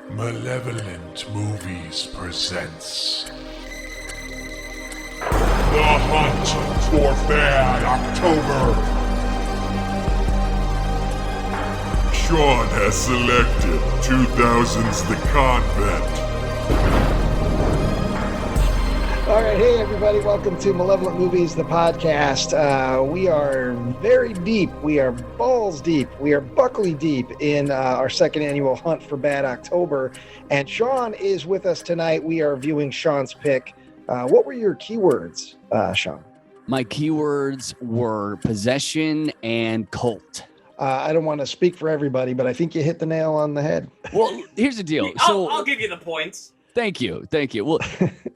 Malevolent Movies presents The Hunt for Bad October. Sean has selected 2000's The Convent. All right, hey everybody, welcome to Malevolent Movies, the podcast. We are very deep, we are balls deep, we are buckley deep in our second annual Hunt for Bad October, and Sean is with us tonight. We are viewing Sean's pick. What were your keywords, Sean? My keywords were possession and cult. I don't want to speak for everybody, but I think you hit the nail on the head. Well, here's the deal. I'll give you the points. Thank you.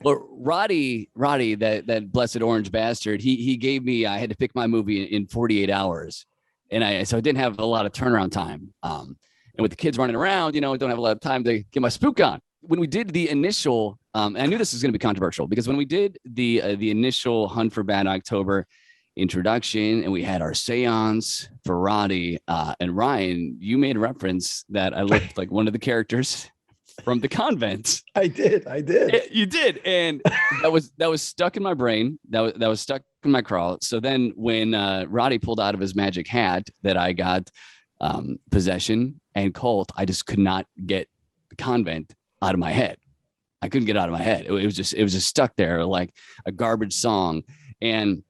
Well, Roddy, that blessed orange bastard, he gave me, I had to pick my movie in 48 hours. So I didn't have a lot of turnaround time. And with the kids running around, I don't have a lot of time to get my spook on. When we did the initial, and I knew this was going to be controversial because when we did the initial Hunt for Bad October introduction and we had our seance for Roddy and Ryan, you made reference that I looked like one of the characters from the Convent. I did. You did, and that was stuck in my brain. That was stuck in my craw. So then, when Roddy pulled out of his magic hat that I got possession and cult, I just could not get the Convent out of my head. I couldn't get it out of my head. It was just stuck there like a garbage song. And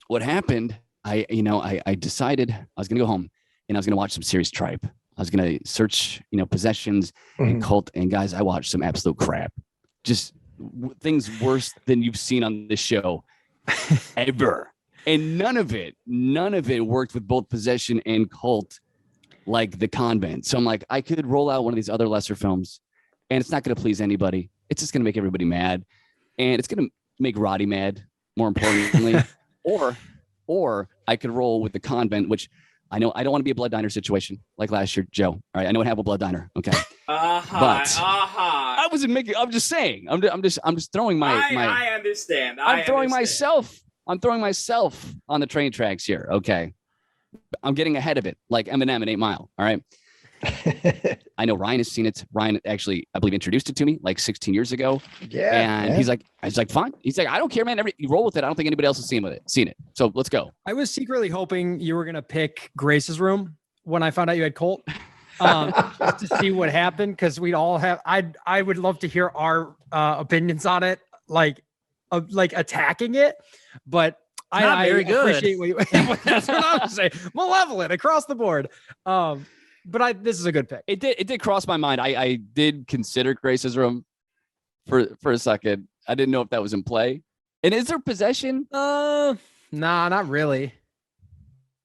what happened? I decided I was gonna go home and I was gonna watch some serious tripe. I was going to search, possessions and cult. And guys, I watched some absolute crap. Just things worse than you've seen on this show ever. And none of it worked with both possession and cult like The Convent. So I'm like, I could roll out one of these other lesser films and it's not going to please anybody. It's just going to make everybody mad. And it's going to make Roddy mad, more importantly. or I could roll with The Convent, which I know I don't want to be a blood diner situation like last year, Joe. All right, I know what happened with blood diner. Okay, I wasn't making. I'm just saying. I'm just throwing my. I understand. I'm throwing myself on the train tracks here. Okay, I'm getting ahead of it like Eminem in 8 Mile. All right. I know Ryan has seen it. Ryan actually, I believe, introduced it to me like 16 years ago. Yeah. And he's like, fine. He's like, I don't care, man. You roll with it. I don't think anybody else has seen it. So let's go. I was secretly hoping you were going to pick Grace's Room when I found out you had Colt, just to see what happened. Cause we'd all have, I would love to hear our opinions on it, like attacking it, but I very good. Appreciate what you, that's what I'm saying. Malevolent across the board. But this is a good pick. It did cross my mind. I did consider Grace's Room for a second. I didn't know if that was in play. And is there possession? Nah, not really.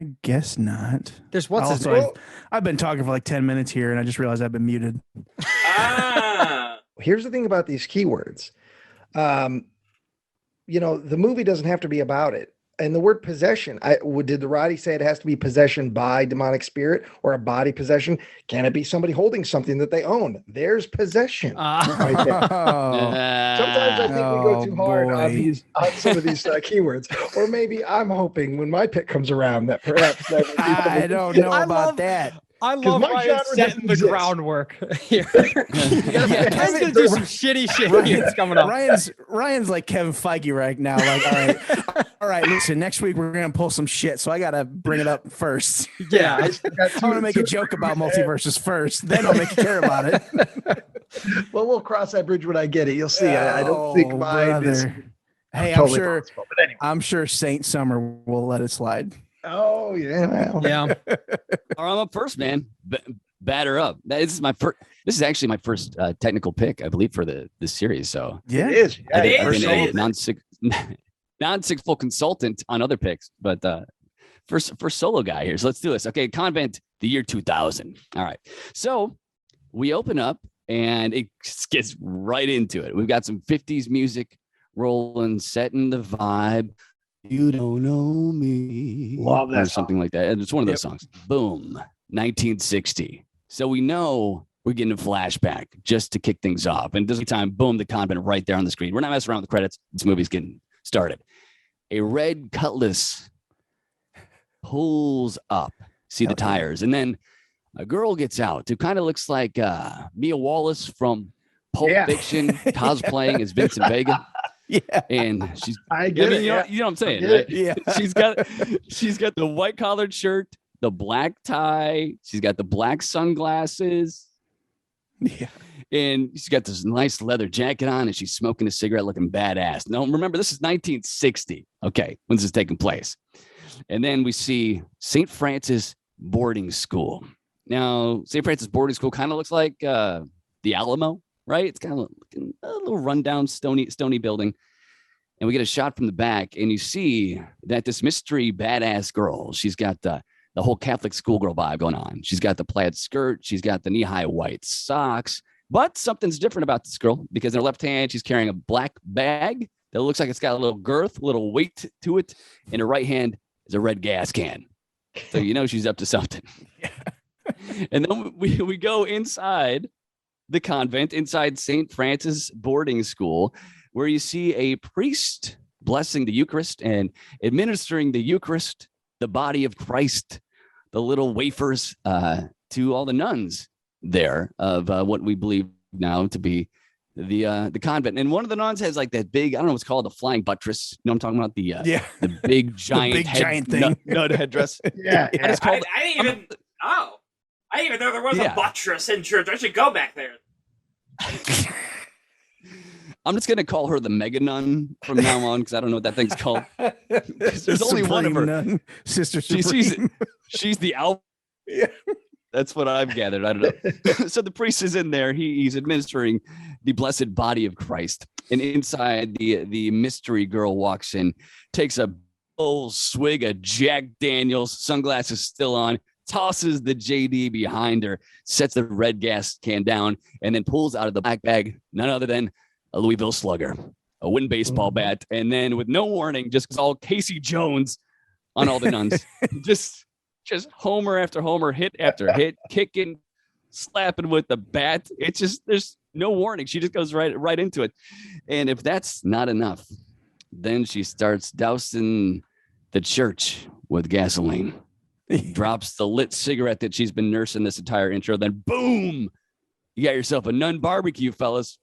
I guess not. There's what's his name? I've been talking for like 10 minutes here and I just realized I've been muted. Here's the thing about these keywords. The movie doesn't have to be about it. And the word possession, did the Roddy say it has to be possession by demonic spirit or a body possession? Can it be somebody holding something that they own? There's possession. Right there. Sometimes I think we go too hard on some of these keywords. Or maybe I'm hoping when my pick comes around that perhaps that I don't know about that. I love Ryan setting the groundwork here. Ken's gonna do some shitty shit here. It's coming up. Ryan's like Kevin Feige right now. Like, all right, listen, next week we're gonna pull some shit, so I gotta bring it up first. Yeah, I'm gonna make a joke about multiverses first, then I'll make you care about it. Well, we'll cross that bridge when I get it. You'll see. I don't think mine is. Hey, totally anyway. I'm sure Saint Summer will let it slide. Oh yeah, well. Yeah. All right, I'm up first, man. Batter up. This is actually my first technical pick, I believe, for this series. So yeah, it is. Yeah, I've been a non-six full consultant on other picks, but first solo guy here. So let's do this. Okay, Convent, the year 2000. All right, so we open up and it gets right into it. We've got some 50s music rolling, setting the vibe. You don't know me. Love that or something like that. It's one of those songs. Boom. 1960. So we know we're getting a flashback just to kick things off. And this time, boom, the Convent right there on the screen. We're not messing around with the credits. This movie's getting started. A red Cutlass pulls up. See the tires. And then a girl gets out who kind of looks like Mia Wallace from Pulp Fiction, cosplaying as Vincent Vega. Yeah. And she's I get it. you know what I'm saying, right? Yeah. she's got the white collared shirt, the black tie, she's got the black sunglasses. Yeah. And she's got this nice leather jacket on, and she's smoking a cigarette looking badass. Now, remember, this is 1960. Okay, when this is taking place. And then we see St. Francis Boarding School. Now, St. Francis Boarding School kind of looks like the Alamo, right? It's kind of a little rundown, stony building. And we get a shot from the back, and you see that this mystery badass girl, she's got the whole Catholic schoolgirl vibe going on. She's got the plaid skirt. She's got the knee-high white socks. But something's different about this girl, because in her left hand, she's carrying a black bag that looks like it's got a little girth, a little weight to it. In her right hand is a red gas can. So you know she's up to something. And then we go inside the convent, inside St. Francis Boarding School, where you see a priest blessing the Eucharist and administering the Eucharist, the body of Christ, the little wafers to all the nuns there of what we believe now to be the convent. And one of the nuns has like that big, I don't know what's called, a flying buttress. You know what I'm talking about? The big giant giant thing. Nut headdress. Yeah. I didn't even know there was a buttress in church. I should go back there. I'm just gonna call her the Mega Nun from now on, because I don't know what that thing's called. There's only one of her. Nun, Sister Supreme. She's the alpha. Yeah. That's what I've gathered. I don't know. So the priest is in there. He's administering the blessed body of Christ. And inside, the mystery girl walks in, takes a full swig of Jack Daniels, sunglasses still on, tosses the JD behind her, sets the red gas can down, and then pulls out of the black bag none other than a Louisville Slugger, a wooden baseball bat. And then with no warning, just all Casey Jones on all the nuns. Just homer after homer, hit after hit, kicking, slapping with the bat. It's just, there's no warning. She just goes right into it. And if that's not enough, then she starts dousing the church with gasoline, drops the lit cigarette that she's been nursing this entire intro. Then boom, you got yourself a nun barbecue, fellas.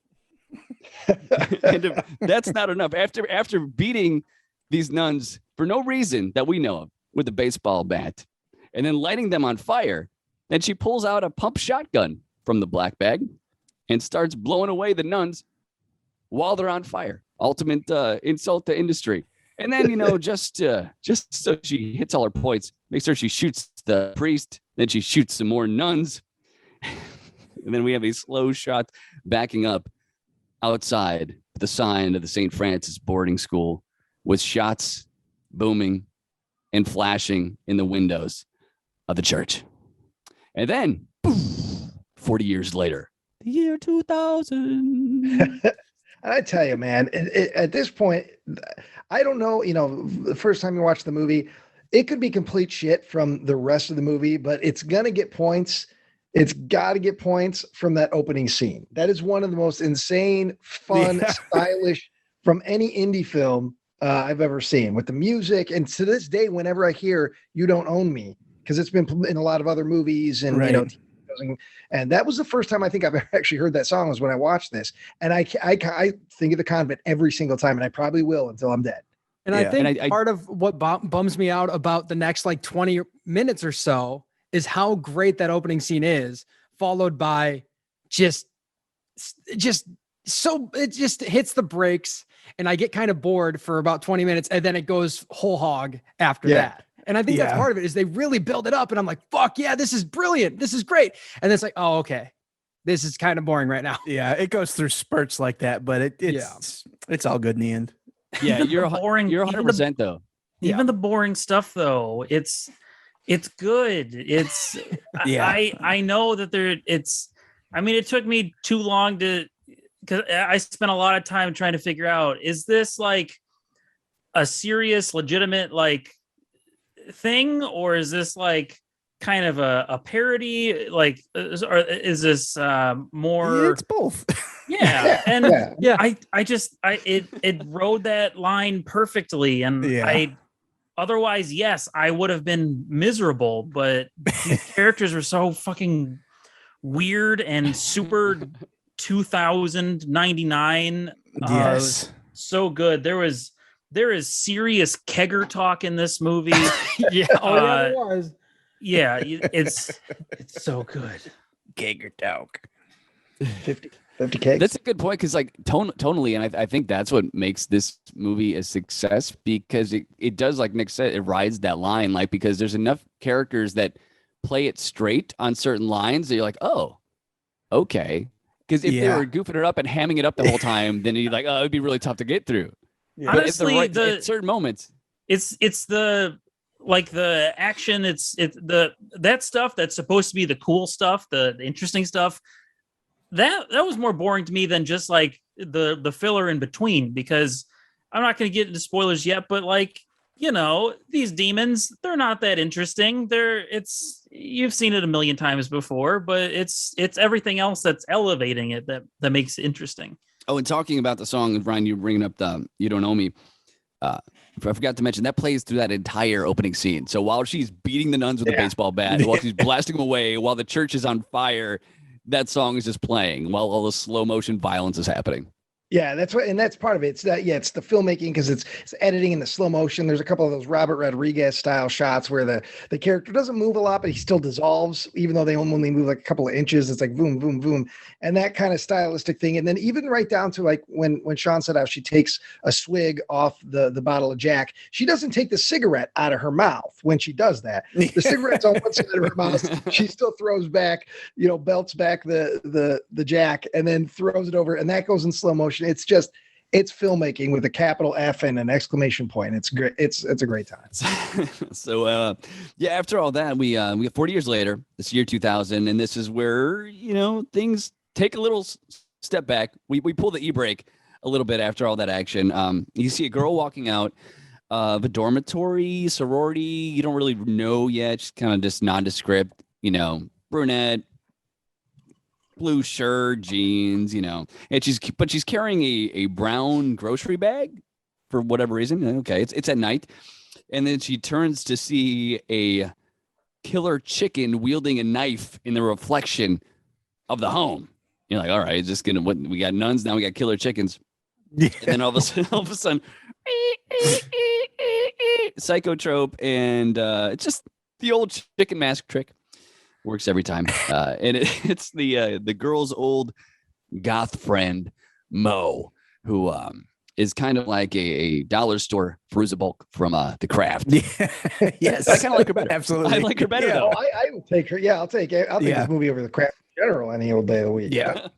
And if that's not enough, after beating these nuns for no reason that we know of with a baseball bat, and then lighting them on fire, then she pulls out a pump shotgun from the black bag and starts blowing away the nuns while they're on fire. Ultimate insult to industry. And then, just so she hits all her points, makes sure she shoots the priest, then she shoots some more nuns. And then we have a slow shot backing up outside the sign of the St. Francis Boarding School with shots booming and flashing in the windows of the church. And then, 40 years later, the year 2000. I tell you, man, at this point, I don't know, the first time you watch the movie, it could be complete shit from the rest of the movie, but it's going to get points. It's got to get points from that opening scene. That is one of the most insane, fun, stylish from any indie film I've ever seen, with the music. And to this day, whenever I hear "You Don't Own Me," because it's been in a lot of other movies and and that was the first time I think I've actually heard that song, was when I watched this. And I think of the convent every single time, and I probably will until I'm dead. And I think part of what bums me out about the next 20 minutes or so is how great that opening scene is, followed by just so it just hits the brakes, and I get kind of bored for about 20 minutes, and then it goes whole hog after that. And I think that's part of it, is they really build it up, and I'm like, fuck yeah, this is brilliant. This is great. And then it's like, oh, okay, this is kind of boring right now. Yeah. It goes through spurts like that, but it's all good in the end. Yeah. You're boring. You're 100% though. Even the boring stuff though, it's good. It's, I know that it took me too long because I spent a lot of time trying to figure out, is this like a serious, legitimate, thing, or is this like kind of a parody, or is this more? It's both. Yeah. And it rode that line perfectly, and otherwise, yes, I would have been miserable, but these characters were so fucking weird and super 2099. Yes. So good. There is serious kegger talk in this movie. Yeah. Oh, yeah, there was. Yeah, it's so good. Gager talk. 50 cakes. That's a good point because like tonally, and I think that's what makes this movie a success because it does, like Nick said, it rides that line, like because there's enough characters that play it straight on certain lines that you're like, oh, okay. Because if they were goofing it up and hamming it up the whole time, then you're like, oh, it'd be really tough to get through. Yeah. Honestly, at certain moments, it's the like the action, it's that stuff that's supposed to be the cool stuff, the interesting stuff. That was more boring to me than just like the filler in between, because I'm not going to get into spoilers yet, but like, you know, these demons, they're not that interesting. You've seen it a million times before, but it's everything else that's elevating it that makes it interesting. Oh, and talking about the song, Brian, you bringing up the "You Don't Know Me." I forgot to mention that plays through that entire opening scene. So while she's beating the nuns with a baseball bat, while she's blasting them away, while the church is on fire, that song is just playing while all the slow motion violence is happening. Yeah, that's what, and that's part of it. It's that, it's the filmmaking because it's editing in the slow motion. There's a couple of those Robert Rodriguez style shots where the character doesn't move a lot, but he still dissolves, even though they only move like a couple of inches. It's like boom, boom, boom, and that kind of stylistic thing. And then even right down to like when Sean said how she takes a swig off the bottle of Jack, she doesn't take the cigarette out of her mouth when she does that. The cigarette's on one side of her mouth. She still throws back, belts back the Jack, and then throws it over, and that goes in slow motion. It's filmmaking with a capital F and an exclamation point. It's great. It's a great time. So, after all that, we have 40 years later, this year 2000, and this is where, things take a little step back. We pull the e-brake a little bit after all that action. You see a girl walking out of a dormitory, sorority. You don't really know yet. She's kind of just nondescript, brunette, blue shirt, jeans, and she's carrying a brown grocery bag for whatever reason. Okay, it's at night, and then she turns to see a killer chicken wielding a knife in the reflection of the home. You're like, all right, it's just gonna. What we got nuns now, we got killer chickens, and then all of a sudden, psychotrope, and it's just the old chicken mask trick. Works every time, and it's the girl's old goth friend Mo, who is kind of like a dollar store Fruza Bulk from the Craft. Yes, I kind of like her better. Absolutely, I like her better. Yeah, though. I would take her. Yeah, I'll take this movie over the Craft in general any old day of the week. Yeah.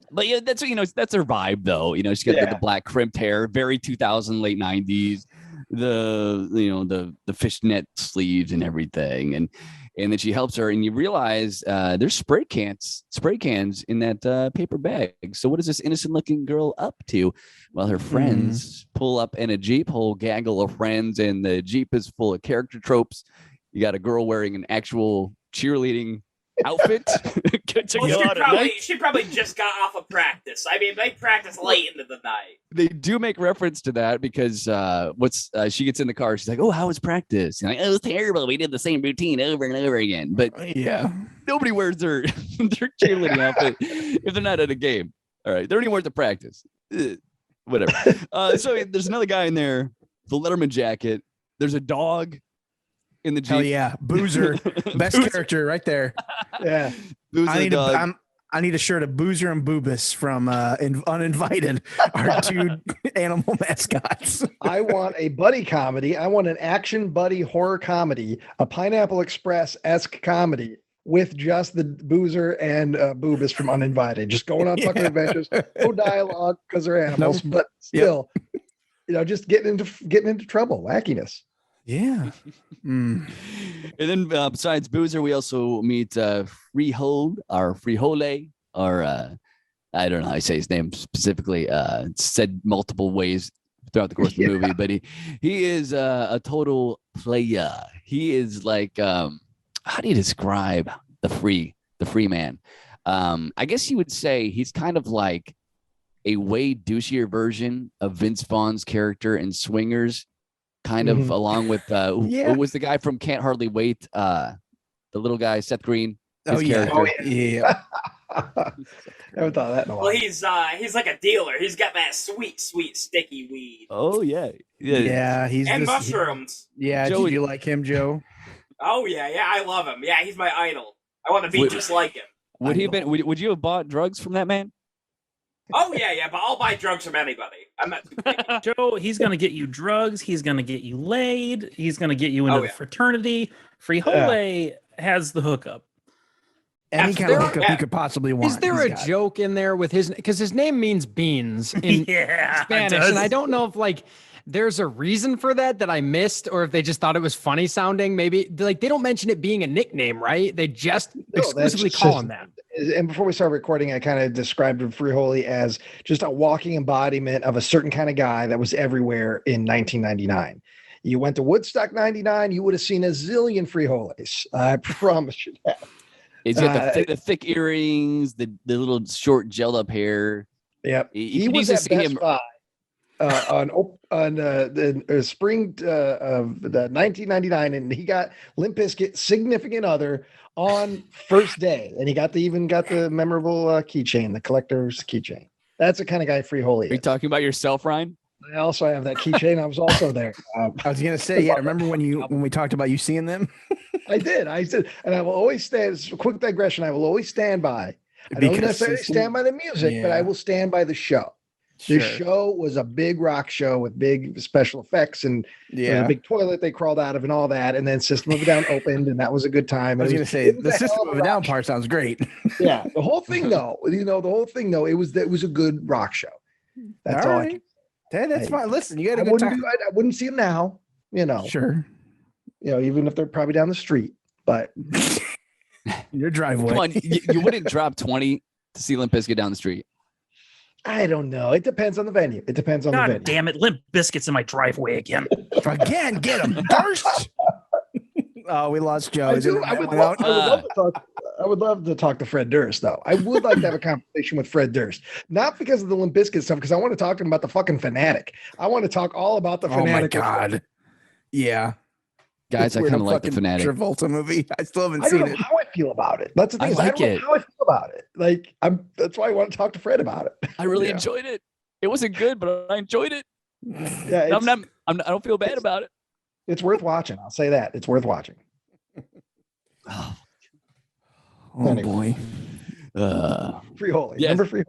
But yeah, that's that's her vibe though. She's got the black crimped hair, very 2000, late 90s, the fishnet sleeves and everything, and then she helps her, and you realize there's spray cans in that paper bag. So what is this innocent looking girl up to? Well, her friends pull up in a Jeep, whole gaggle of friends, and the Jeep is full of character tropes. You got a girl wearing an actual cheerleading outfit. She probably just got off of practice. I mean, they practice late into the night. They do make reference to that because she gets in the car. She's like, "Oh, how was practice?" And like, "Oh, it was terrible. We did the same routine over and over again." But nobody wears their cheerleading outfit if they're not at a game. All right, they don't even wear it to practice. Whatever. So there's another guy in there, the Letterman jacket. There's a dog in the Jeep. Hell yeah, Boozer, best character right there. Yeah, Boozer I need a shirt of Boozer and Boobus from Uninvited, our two animal mascots. I want a buddy comedy. I want an action buddy horror comedy, a Pineapple Express-esque comedy with just the Boozer and Boobus from Uninvited, just going on fucking adventures, no dialogue because they're animals, but still, just getting into trouble, wackiness. Yeah. And then besides Boozer, we also meet Freehold, or I don't know how I say his name specifically. It's said multiple ways throughout the course of the movie, but he is a total player. He is like, how do you describe the free man? I guess you would say he's kind of like a way douchier version of Vince Vaughn's character in Swingers, kind of along with Yeah. who was the guy from Can't Hardly Wait? The little guy, Seth Green. His character. Oh, yeah. Haven't thought of that in a while. Well, he's like a dealer. He's got that sweet, sticky weed. Oh yeah. Yeah, he's And this- mushrooms. Yeah, Joey- did you like him, Joe? Oh yeah, I love him. Yeah, he's my idol. I want to be Would- just like him. Would he have been? Would you have bought drugs from that man? Oh yeah, but I'll buy drugs from anybody. I'm not too picky. Joe, he's gonna get you drugs. He's gonna get you laid. He's gonna get you into Oh, the yeah. fraternity. Free has the hookup. Any kind of Absolutely. hookup Yeah. you could possibly want. Is there he's a got it. joke in there with his, because his name means beans in Yeah, it Spanish, does. and I don't know if like there's a reason for that I missed, or if they just thought it was funny sounding. Maybe like they don't mention it being a nickname, right? They just that's exclusively just- call him that. And before we start recording, I kind of described Freeholy as just a walking embodiment of a certain kind of guy that was everywhere in 1999. You went to Woodstock 99, you would have seen a zillion Freeholies. I promise you that. He's got the thick earrings, the little short gelled up hair. Yep. You He could was easily at see Best him- Buy on the spring of the 1999, and he got Limp Bizkit Significant Other on first day, and he even got the memorable keychain, the collector's keychain. That's the kind of guy Freeholy Are you is. talking about yourself, Ryan? I also have that keychain. I was also there. I was gonna say, yeah. Remember when we talked about you seeing them? I did, and I will always stand. Quick digression. I will always stand by. I don't Because necessarily it's- stand by the music, but I Yeah. will stand by the show. The show was a big rock show with big special effects, and there was a big toilet they crawled out of and all that. And then System of a Down opened, and that was a good time. I was It gonna say it the a System hell of a rock Down show. part sounds great. Yeah, the whole thing though, it was a good rock show. That's all. right. Hey, that's Hey, fine. Listen, you I got a good wouldn't time. I wouldn't see them now. Sure. Even if they're probably down the street. But Your driveway. Come on, you wouldn't drop 20 to see Limp Bizkit down the street. I don't know. It depends on the venue. It depends on the God venue. damn it! Limp Biscuits in my driveway again. Again, get him. Durst. Oh, we lost Joe. I, Is it do, I, would went love, out? I would love to talk to Fred Durst, though. I would like to have a conversation with Fred Durst, not because of the Limp Bizkit stuff, because I want to talk to him about the fucking Fanatic. I want to talk all about the Oh my Fanatic. god. Yeah. Guys, I We're in kind a of like the fucking Fanatic. Travolta movie. I still haven't I don't seen know it. how I feel about it. That's the thing. I is, like don't know it. how I feel about it. Like that's why I want to talk to Fred about it. I really Yeah. enjoyed it. It wasn't good, but I enjoyed it. Yeah, I don't feel bad about it. it's worth watching. I'll say that. It's worth watching. Oh Anyway. boy. Freeholy. Yes. Remember Freeholy?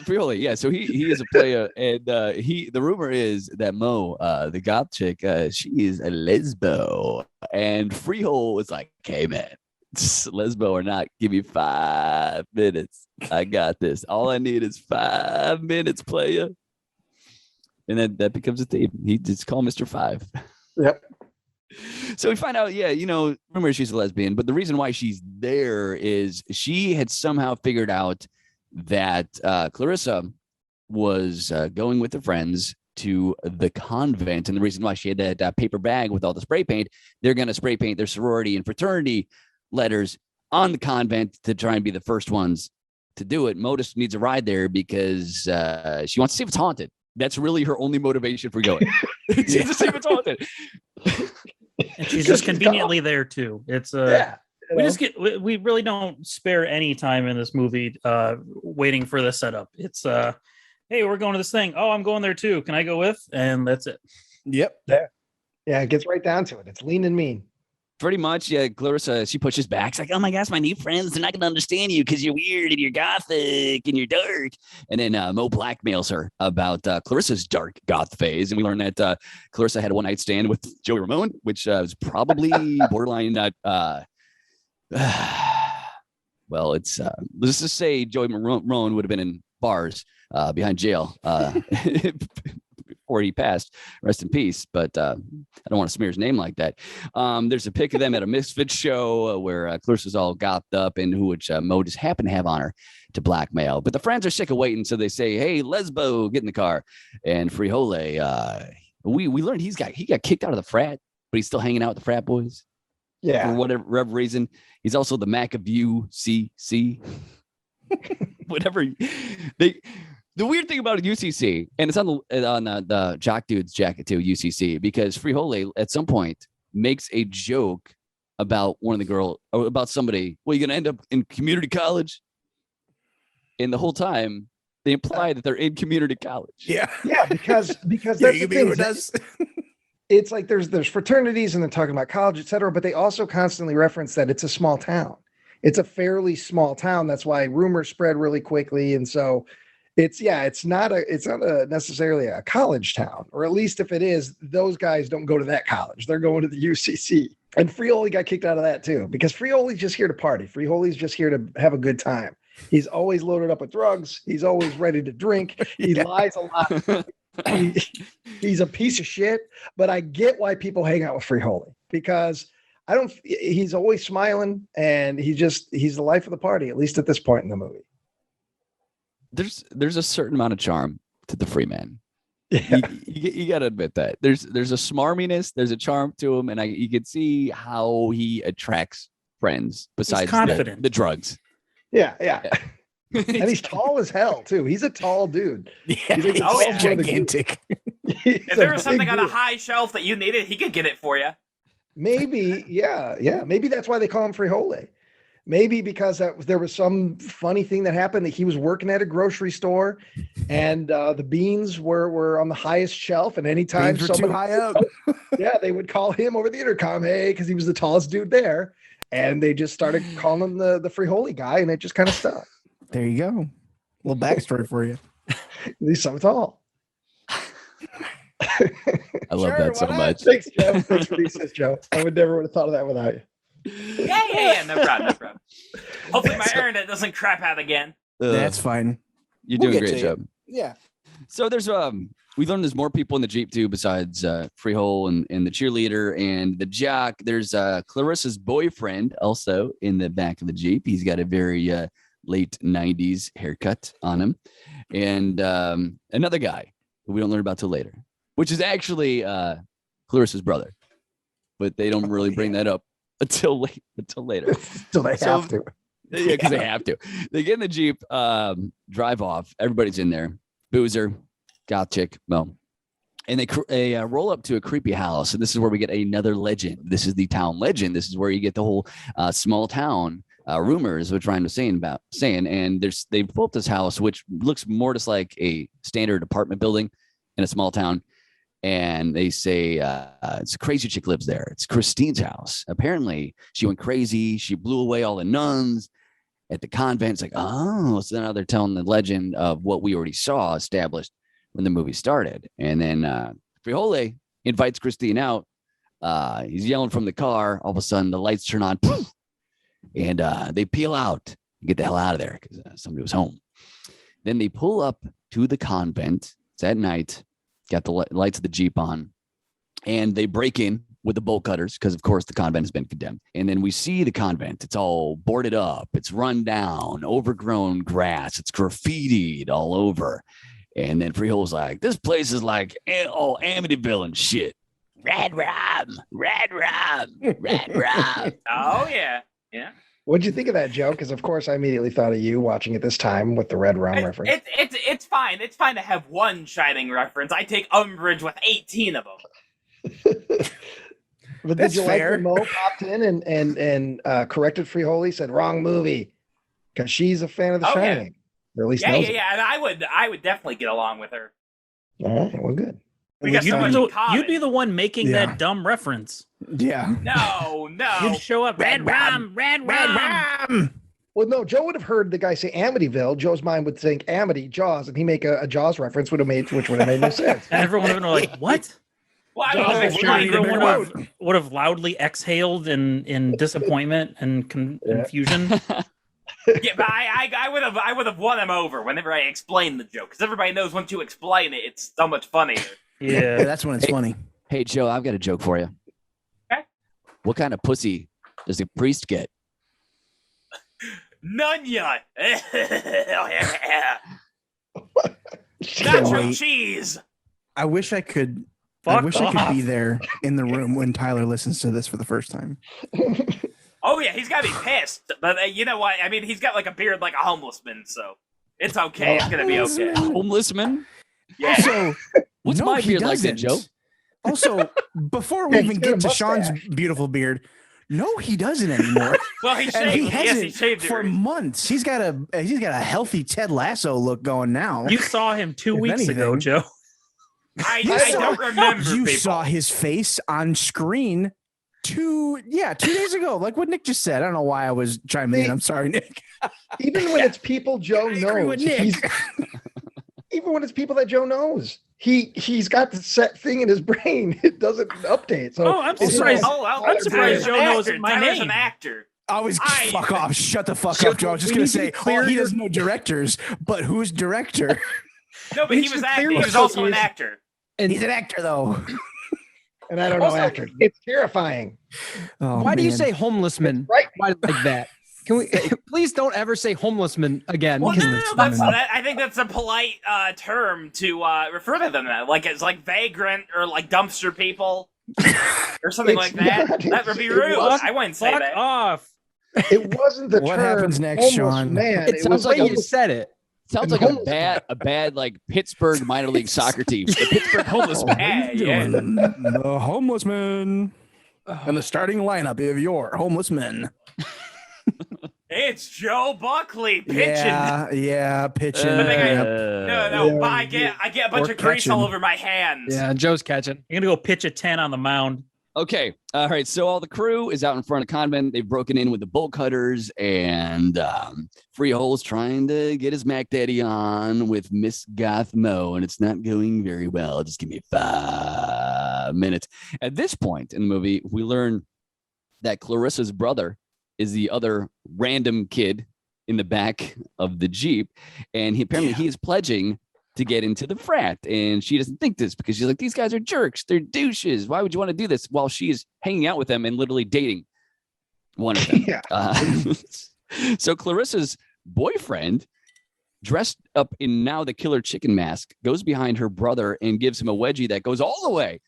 Frioli, yeah. So he is a player, and the rumor is that Mo, the goth chick, she is a lesbo, and Freehold was like, "Hey man, lesbo or not, give me 5 minutes. I got this. All I need is 5 minutes, player." And then that becomes a theme. He just call Mr. 5. Yep. So we find out, rumor she's a lesbian, but the reason why she's there is she had somehow figured out that Clarissa was going with her friends to the convent. And the reason why she had that paper bag with all the spray paint, they're going to spray paint their sorority and fraternity letters on the convent to try and be the first ones to do it. Modus needs a ride there because she wants to see if it's haunted. That's really her only motivation for going. To see if it's haunted. And she's just conveniently there too. It's Yeah. we really don't spare any time in this movie waiting for the setup. It's hey, we're going to this thing. Oh, I'm going there too. Can I go with? And that's it. Yep. Yeah, it gets right down to it. It's lean and mean. Pretty much, yeah. Clarissa, she pushes back. It's like, "Oh my gosh, my new friends, they're not going to understand you because you're weird and you're gothic and you're dark." And then Mo blackmails her about Clarissa's dark goth phase. And we learn that Clarissa had a one-night stand with Joey Ramone, which was probably borderline not. Well, it's let's just say Joey Ramone would have been in bars behind jail before he passed. Rest in peace. But I don't want to smear his name like that. There's a pic of them at a Misfits show where Clarissa's all gothed up, and which Mo just happened to have on her to blackmail. But the friends are sick of waiting, so they say, "Hey, lesbo, get in the car." And Freehold, we learned he got kicked out of the frat, but he's still hanging out with the frat boys. Yeah. For whatever reason. He's also the Mac of UCC. Whatever. The weird thing about UCC, and it's on the Jock Dude's jacket too, UCC, because Frihole at some point makes a joke about one of the girl or about somebody. Well, you're gonna end up in community college, and the whole time they imply that they're in community college. Yeah, because that's the thing. It's like there's fraternities and they're talking about college, et cetera, but they also constantly reference that it's a small town. It's a fairly small town. That's why rumors spread really quickly, and so it's not necessarily a college town, or at least if it is, those guys don't go to that college. They're going to the UCC. And Frioli got kicked out of that too, because Frioli's just here to party. Frioli's just here to have a good time. He's always loaded up with drugs. He's always ready to drink. He lies a lot. He's a piece of shit, but I get why people hang out with Frioli, because he's always smiling, and he's the life of the party, at least at this point in the movie. There's a certain amount of charm to the free man. Yeah. You got to admit that there's a smarminess, there's a charm to him, and you can see how he attracts friends besides the drugs. Yeah. And he's tall as hell too. He's a tall dude. Yeah, he's gigantic. If there was something on a high shelf that you needed, he could get it for you. Maybe, yeah. Maybe that's why they call him Frihole. Maybe because there was some funny thing that happened, that he was working at a grocery store, and the beans were on the highest shelf, and anytime beans were too high up, they would call him over the intercom, hey, because he was the tallest dude there, and they just started calling him the Frihole guy, and it just kind of stuck. There you go. A little backstory for you. He's so tall. I love that so much. Thanks, Joe. Thanks for these, Joe. I would never have thought of that without you. Yeah. No problem. Hopefully my internet doesn't crap out again. That's fine. You're doing a great job. Yeah. So we learned there's more people in the Jeep too, besides Frihole and the cheerleader and the jock. There's Clarissa's boyfriend also in the back of the Jeep. He's got a very late 90s haircut on him. And another guy who we don't learn about till later, which is actually Clarissa's brother. But they don't really bring that up until later. Until they have to. Yeah, because they have to. They get in the Jeep, drive off. Everybody's in there. Boozer, goth chick, and they roll up to a creepy house. And this is where we get another legend. This is the town legend. This is where you get the whole small town rumors, which Ryan was saying. And they pull up this house, which looks more just like a standard apartment building in a small town. And they say it's a crazy chick lives there. It's Christine's house. Apparently, she went crazy. She blew away all the nuns at the convent. It's like, oh, so now they're telling the legend of what we already saw established when the movie started. And then Frihole invites Christine out. He's yelling from the car. All of a sudden, the lights turn on, poof, and they peel out and get the hell out of there because somebody was home. Then they pull up to the convent. It's at night. Got the lights of the Jeep on, and they break in with the bolt cutters because, of course, the convent has been condemned. And then we see the convent. It's all boarded up. It's run down, overgrown grass. It's graffitied all over. And then Freehole's like, this place is like Amityville and shit. Rad Rob. Oh, yeah. What'd you think of that, Joe? Because, of course, I immediately thought of you watching it this time with the Red Rum reference. It's fine. It's fine to have one Shining reference. I take umbrage with 18 of them. But did you like when Mo popped in and corrected Frihole? Said, wrong movie. Because she's a fan of The Shining. Or at least knows it. And I would definitely get along with her. All right, well, good. You'd be the one making that dumb reference. Yeah. No. You'd show up, Red Rum. Well, no, Joe would have heard the guy say Amityville. Joe's mind would think Amity, Jaws, and he make a Jaws reference, which would have made no sense. And everyone would have been like, what? Well, I mean, would have loudly exhaled in disappointment and confusion. Yeah, but I would have won him over whenever I explained the joke, because everybody knows once you explain it, it's so much funnier. Yeah, that's when it's funny. Hey, Joe, I've got a joke for you. Okay. What kind of pussy does a priest get? None yet. Nacho cheese. I wish I could. Fuck I wish I off. could be there in the room when Tyler listens to this for the first time. Oh yeah, he's got to be pissed. But you know what? I mean, he's got like a beard like a homeless man. So It's okay. It's gonna be okay. Homeless man. Yeah. Also, What's no, my he beard like that, doesn't. Joe? Also, before we Yeah, even he's got a get to Sean's mustache. beautiful beard, no, he doesn't anymore. Well, he And shaved. he Yes, hasn't he shaved it. for months. He's got a healthy Ted Lasso look going now. You saw him 2 If weeks ago, anything. Joe. I You don't remember. You people. saw his face on screen 2 days ago. Like what Nick just said. I don't know why I was chiming in. I'm sorry, Nick. Even when it's people Joe I agree with knows, Nick. even when it's people that Joe knows, he's got the set thing in his brain. It doesn't update. So Oh, I'm it's surprised. not- I'm surprised Joe knows my Tyler's name. an actor. Fuck off. Shut the fuck Joe, up, Joe. I was just we gonna need to say, clear he your- doesn't know directors, but who's director? No, but he He's was the acting. He clearest was also an is- actor. And He's an actor though. and I don't know Also- actors. It's terrifying. Oh, why do you man. say homeless man? Right. Why like that? Can we please don't ever say homeless man again? Well, because- no, I think that's a polite term to refer to them that. Like it's like vagrant or like dumpster people or something It's like that. not. That would be It rude. was- I wouldn't say Fuck that. off. It wasn't the What term happens next, homeless Sean? man. it sounds like you said it. Sounds like a bad like Pittsburgh minor league soccer team. The Pittsburgh homeless man. Yeah. The homeless men and the starting lineup of your homeless men. It's Joe Buckley pitching. Yeah, pitching. I think I- Uh, No, but I get a bunch Or of grease all catching. over my hands. Yeah, Joe's catching. You're gonna go pitch a 10 on the mound. Okay. All right. So all the crew is out in front of Convent. They've broken in with the bolt cutters and Freehold's trying to get his Mac Daddy on with Miss Gothmo, and it's not going very well. Just give me 5 minutes. At this point in the movie, we learn that Clarissa's brother is the other random kid in the back of the Jeep, and he is pledging to get into the frat, and she doesn't think this because she's like, these guys are jerks, they're douches, why would you want to do this, while she is hanging out with them and literally dating one of them. Yeah. So Clarissa's boyfriend, dressed up in now the killer chicken mask, goes behind her brother and gives him a wedgie that goes all the way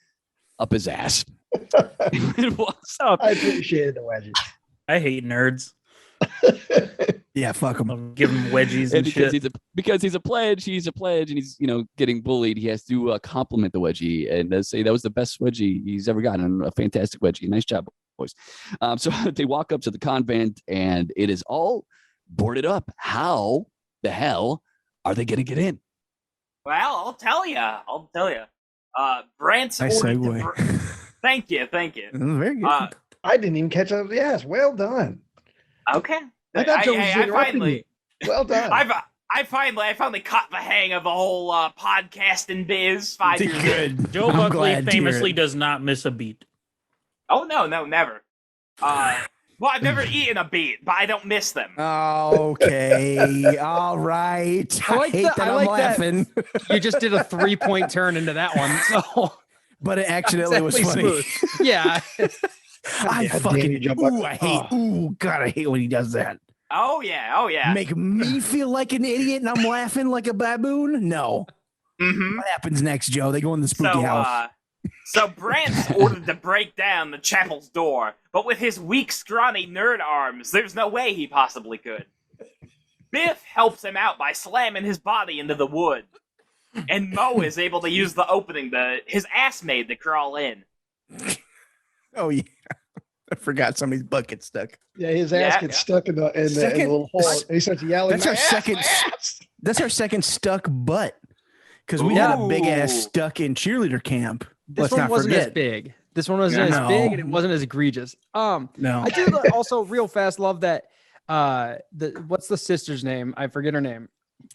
up his ass. What's up? I appreciated the wedges. I hate nerds. Yeah, fuck him. I'll give them wedgies and because shit. he's a pledge, and he's getting bullied. He has to compliment the wedgie and say that was the best wedgie he's ever gotten. A fantastic wedgie. Nice job, boys. So they walk up to the convent and it is all boarded up. How the hell are they going to get in? Well, I'll tell you. Brant's Nice ordered the segue. Thank you. Very good. I didn't even catch up. Yes, well done. Okay. I thought Joe was I interrupting finally, you. Well done. I finally caught the hang of the whole podcasting biz 5 years ago. Good. Joe I'm Buckley glad to hear famously it. does not miss a beat. Oh no, never. Well, I've never eaten a beet, but I don't miss them. Okay. All right. I like hate that- that I I'm like that. laughing, You just did a 3-point turn into that one. So but it accidentally was exactly funny. smooth. Yeah. I Yeah, fucking Danny Joe Buckley. I hate. Ooh, God, I hate when he does that. Oh yeah. Make me feel like an idiot and I'm laughing like a baboon. No. Mm-hmm. What happens next, Joe? They go in the spooky house. So Brant's ordered to break down the chapel's door, but with his weak, scrawny nerd arms, there's no way he possibly could. Biff helps him out by slamming his body into the wood, and Mo is able to use the opening his ass made to crawl in. Oh yeah. I forgot somebody's butt gets stuck. Yeah, his ass Yeah, gets yeah. stuck in the little hole. And he starts yelling. That's our "My ass, second- my ass!" That's our second stuck butt. Because we had a big ass Ooh. stuck in cheerleader camp. This Let's one not wasn't as forget. big. This one wasn't No. as big and it wasn't as egregious. No. I do also real fast love that what's the sister's name? I forget her name.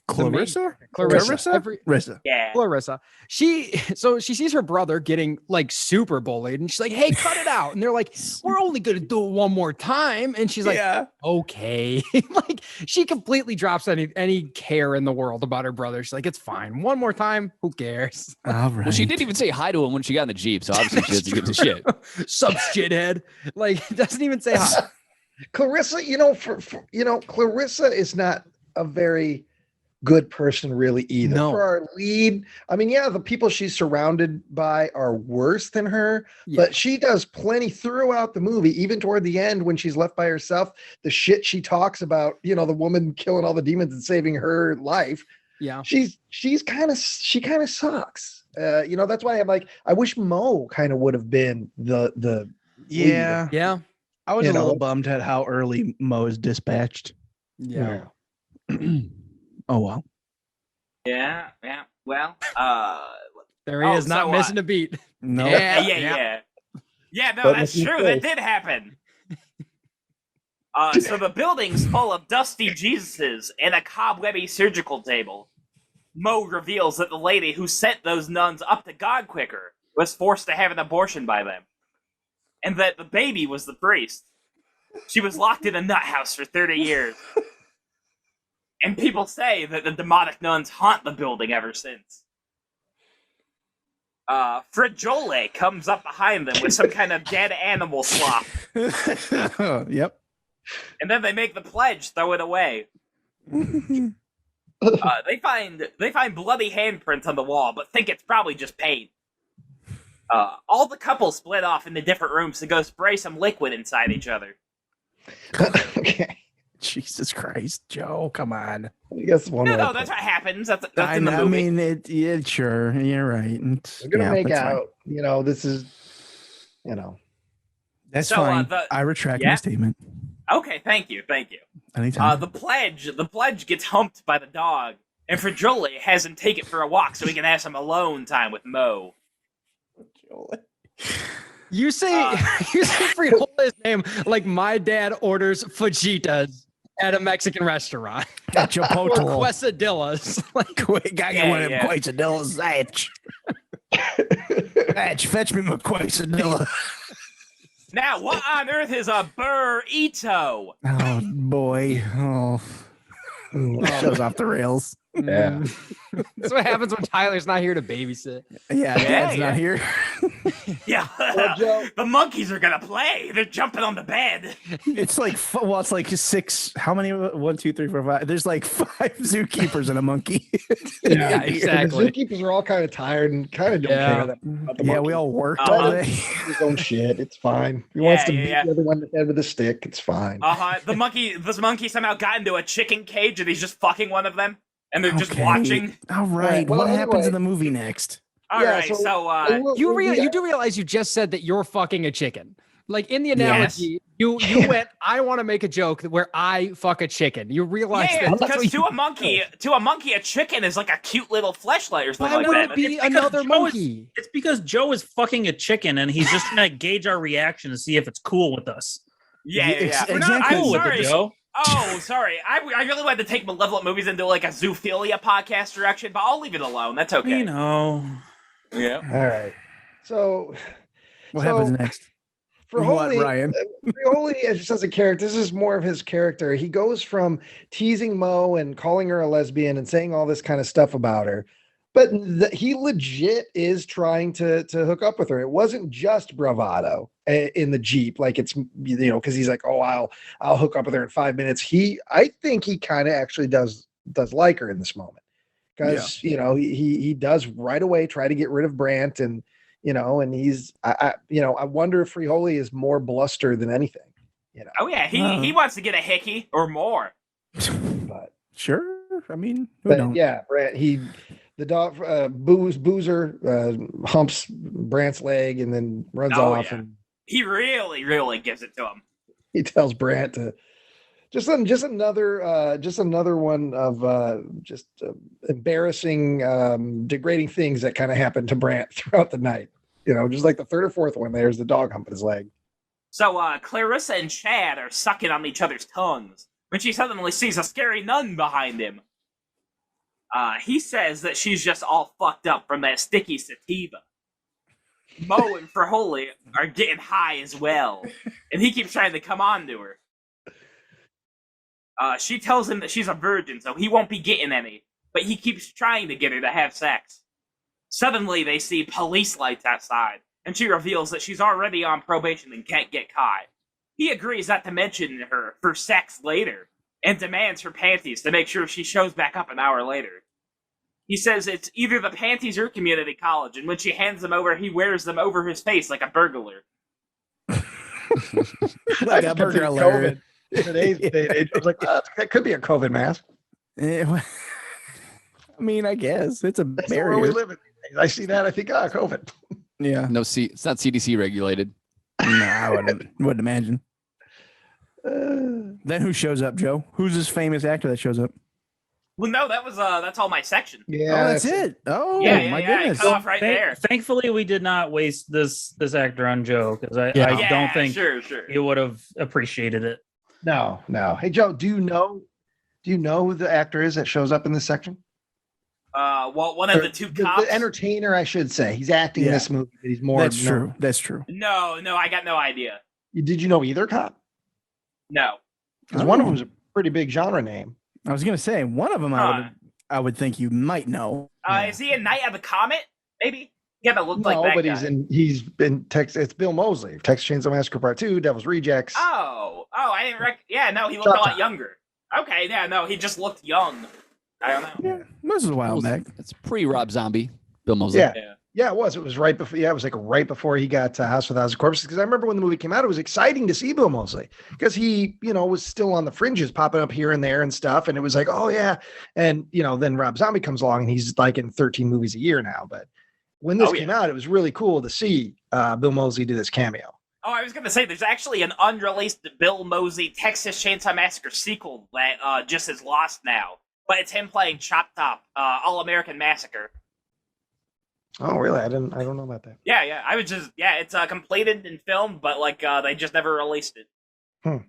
Clarissa? Clarissa. Clarissa? Yeah. Clarissa. She sees her brother getting like super bullied and she's like, hey, cut it out. And they're like, we're only gonna do it one more time. And she's like, yeah. okay. Like she completely drops any care in the world about her brother. She's like, it's fine. One more time, who cares? All right. Well, she didn't even say hi to him when she got in the Jeep, so obviously she doesn't give a shit. Sub shithead. Like doesn't even say hi. Clarissa, Clarissa is not a very good person really either. No. For our lead, I mean, yeah, the people she's surrounded by are worse than her, Yeah. but she does plenty throughout the movie, even toward the end when she's left by herself. The shit she talks about, the woman killing all the demons and saving her life. Yeah. She kind of sucks. That's why I'm like, I wish Mo kind of would have been the Yeah. Yeah. I was You a little know. bummed at how early Mo is dispatched. Yeah. Oh well. Yeah. Well, There he Oh, is, not so, missing a beat. No. yeah. Yeah, no, But that's looking true. That close. did happen. So the building's full of dusty Jesuses and a cobwebby surgical table. Mo reveals that the lady who sent those nuns up to God quicker was forced to have an abortion by them, and that the baby was the priest. She was locked in a nut house for 30 years. And people say that the demonic nuns haunt the building ever since. Frigiole comes up behind them with some kind of dead animal slop, Yep. and then they make the pledge, throw it away. They find bloody handprints on the wall, but think it's probably just paint. All the couple split off into different rooms to go spray some liquid inside each other. Okay. Jesus Christ, Joe, come on. I guess one way. No, that's what happens. That's in the I movie. mean, sure, you're right. We're gonna make that's fine. out. This is, That's So, fine. the- I retract yeah? my statement. Okay, thank you. Anytime. The pledge gets humped by the dog, and Frigiole has him take it for a walk so he can have some alone time with Mo. You say Friole's name like my dad orders fajitas at a Mexican restaurant. Or Chipotle. quesadillas. Like, Quick, I Yeah, get one of them yeah. quesadillas. Fetch me my quesadilla. Now, what on earth is a burrito? Oh boy. Oh, show's off the rails. Yeah. That's what happens when Tyler's not here to babysit. Yeah, Dad's yeah. not here. Yeah, Well, Joe- the monkeys are gonna play. They're jumping on the bed. It's like it's like 6. How many? 1, 2, 3, 4, 5. There's like 5 zookeepers and a monkey. Yeah, And exactly. the zookeepers are all kind of tired and kind of don't Yeah. care about the Yeah, monkey. we all worked Uh-huh. all day. His own shit. It's fine. He wants to beat Yeah. the other one in the head with a stick. It's fine. This monkey somehow got into a chicken cage and he's just fucking one of them, and they're just Okay. watching. All right. Well, what happens anyway. in the movie next? All Yeah, right, so- so You do realize you just said that you're fucking a chicken. Like in the analogy, you went, I want to make a joke where I fuck a chicken. You realize yeah, that that's because what to a monkey, a chicken is like a cute little fleshlight or Why something like would that. it be It's because another Joe monkey? It's because Joe is fucking a chicken and he's just trying to gauge our reaction to see if it's cool with us. Yeah. Exactly. We're not I'm cool with sorry. it, Joe. Oh, sorry. I really wanted to take Malevolent movies into like a zoophilia podcast direction, but I'll leave it alone. That's okay. You know. Yeah. All right. So What So- happens next? Frioli, Ryan? Frioli, just as a character, this is more of his character. He goes from teasing Mo and calling her a lesbian and saying all this kind of stuff about her, but he legit is trying to hook up with her. It wasn't just bravado in the Jeep, like it's because he's like, oh, I'll hook up with her in 5 minutes. I think he kind of actually does like her in this moment because he does right away try to get rid of Brandt and. And he's, I wonder if Frioli is more bluster than anything, Oh yeah, he wants to get a hickey or more. but Sure. I mean, who don't? yeah, Brandt, the dog, Boozer humps Brandt's leg and then runs Oh, off yeah. and He really gives it to him. he tells Brandt to just another one of embarrassing, degrading things that kind of happened to Brandt throughout the night. Just like the third or fourth one, there's the dog humping his leg. So Clarissa and Chad are sucking on each other's tongues when she suddenly sees a scary nun behind him. He says that she's just all fucked up from that sticky sativa. Mo and Frioli are getting high as well, and he keeps trying to come on to her. She tells him that she's a virgin, so he won't be getting any, but he keeps trying to get her to have sex. Suddenly, they see police lights outside, and she reveals that she's already on probation and can't get caught. He agrees not to mention her for sex later, and demands her panties to make sure she shows back up an hour later. He says it's either the panties or community college, and when she hands them over, he wears them over his face like a burglar. Like a burger alert. Today's day, I was like, oh, that could be a COVID mask. I mean, I guess it's a That's not where we barrier. live in these days. I see that. I think, COVID. Yeah. No, it's not CDC regulated. No, I wouldn't imagine. Then who shows up, Joe? Who's this famous actor that shows up? Well, no, that's all my section. Yeah, Oh, that's it. Oh, Yeah, my yeah, goodness. cut off right there. Thankfully, we did not waste this actor on Joe because I Yeah, don't think sure. he would have appreciated it. No. Hey, Joe, do you know who the actor is that shows up in this section? Well, one of the two cops. The entertainer, I should say. He's acting in Yeah. this movie, but he's more. That's true. That's true. No, I got no idea. Did you know either cop? No. Because one of them's a pretty big genre name. I was gonna say one of them. I would think you might know. Is he in Night of the Comet? Maybe. Yeah, that looked No, like that but guy. he's been Texas. It's Bill Moseley, Texas Chainsaw Massacre Part 2, Devil's Rejects. Oh, I didn't yeah, no, he looked a lot younger. Okay, yeah, no, he just looked young. I don't know. Yeah, this is a while back. It's pre-Rob Zombie, Bill Moseley. Yeah. Yeah, it was. It was right before. Yeah, it was like right before he got to House of a Thousand Corpses. Because I remember when the movie came out, it was exciting to see Bill Moseley because he, was still on the fringes, popping up here and there and stuff. And it was like, oh yeah. And then Rob Zombie comes along and he's like in 13 movies a year now. But when this came out, it was really cool to see Bill Moseley do this cameo. Oh, I was gonna say there's actually an unreleased Bill Moseley Texas Chainsaw Massacre sequel that just is lost now, but it's him playing Chop Top, All American Massacre. Oh, really? I don't know about that. Yeah. I was just it's completed in film, but they just never released it. Okay,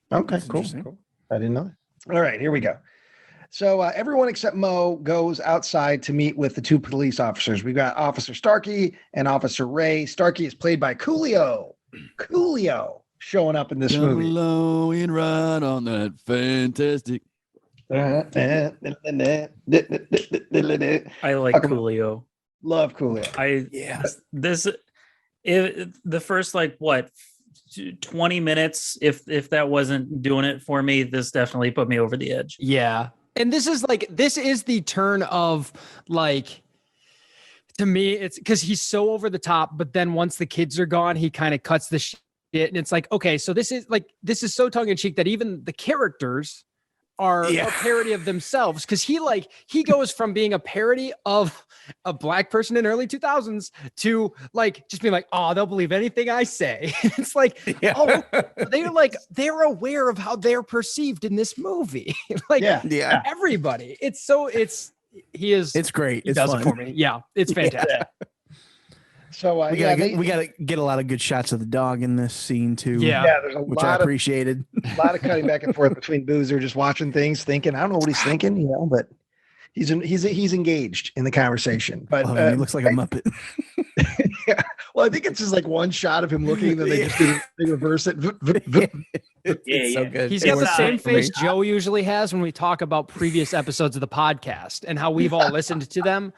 That's cool. interesting. I didn't know that. All right, here we go. So everyone except Mo goes outside to meet with the two police officers. We've got Officer Starkey and Officer Ray. Starkey is played by Coolio. Coolio showing up in this movie. Blowing right on that fantastic. I like Okay. Coolio. Love Coolio. The first 20 minutes, if that wasn't doing it for me, this definitely put me over the edge. Yeah. And this is the turn of to me, it's because he's so over the top, but then once the kids are gone, he kind of cuts the shit. And it's like, okay, so this is so tongue in cheek that even the characters are a parody of themselves. Cause he goes from being a parody of a black person in early 2000s to just being like, oh, they'll believe anything I say. It's they're aware of how they're perceived in this movie. Everybody. It's great. It's does fun. it for me. Yeah. It's fantastic. So we gotta get a lot of good shots of the dog in this scene too. Yeah, there's a which I lot appreciated. a lot of cutting back and forth between Boozer just watching things, thinking, I don't know what he's thinking, but he's engaged in the conversation. But he looks like a Muppet. yeah. Well, I think it's just one shot of him looking, then they reverse it. It's so good. He's It got the works same for me. face Joe usually has when we talk about previous episodes of the podcast and how we've all listened to them.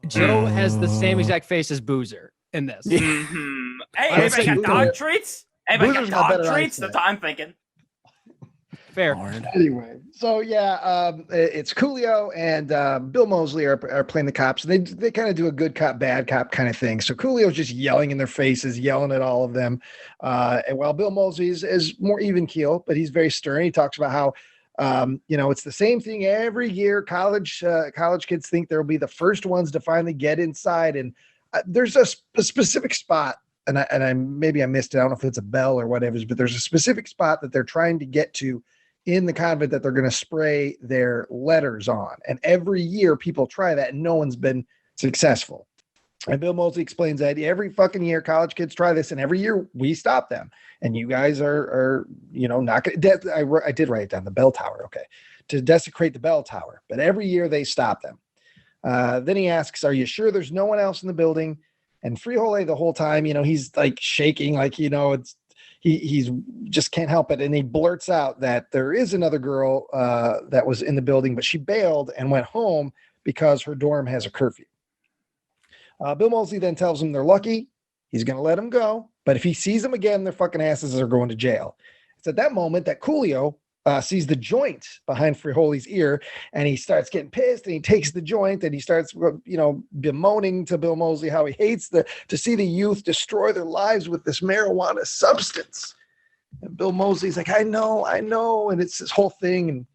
Joe has the same exact face as Boozer in this. Mm-hmm. Hey, Honestly, anybody got Boozer- dog treats? Anybody Boozer's got got dog better treats? eyesight. That's what I'm thinking. Fair. Anyway, so it's Coolio and Bill Moseley are playing the cops. And they kind of do a good cop, bad cop kind of thing. So Coolio's just yelling in their faces, yelling at all of them. And while Bill Moseley is more even keel, but he's very stern. He talks about how it's the same thing every year. College kids think they'll be the first ones to finally get inside. And there's a specific spot, and I maybe I missed it. I don't know if it's a bell or whatever, but there's a specific spot that they're trying to get to in the convent that they're going to spray their letters on. And every year people try that and no one's been successful. And Bill Moseley explains that every fucking year college kids try this and every year we stop them. And you guys are not going to, I did write it down, the bell tower. Okay. To desecrate the bell tower. But every year they stop them. Then he asks, are you sure there's no one else in the building? And Frijole the whole time, he's shaking, he's just can't help it. And he blurts out that there is another girl that was in the building, but she bailed and went home because her dorm has a curfew. Bill Moseley then tells them they're lucky. He's going to let them go. But if he sees them again, their fucking asses are going to jail. It's at that moment that Coolio sees the joint behind Friholi's ear, and he starts getting pissed, and he takes the joint, and he starts, bemoaning to Bill Moseley how he hates to see the youth destroy their lives with this marijuana substance. And Bill Moseley's like, I know, and it's this whole thing, and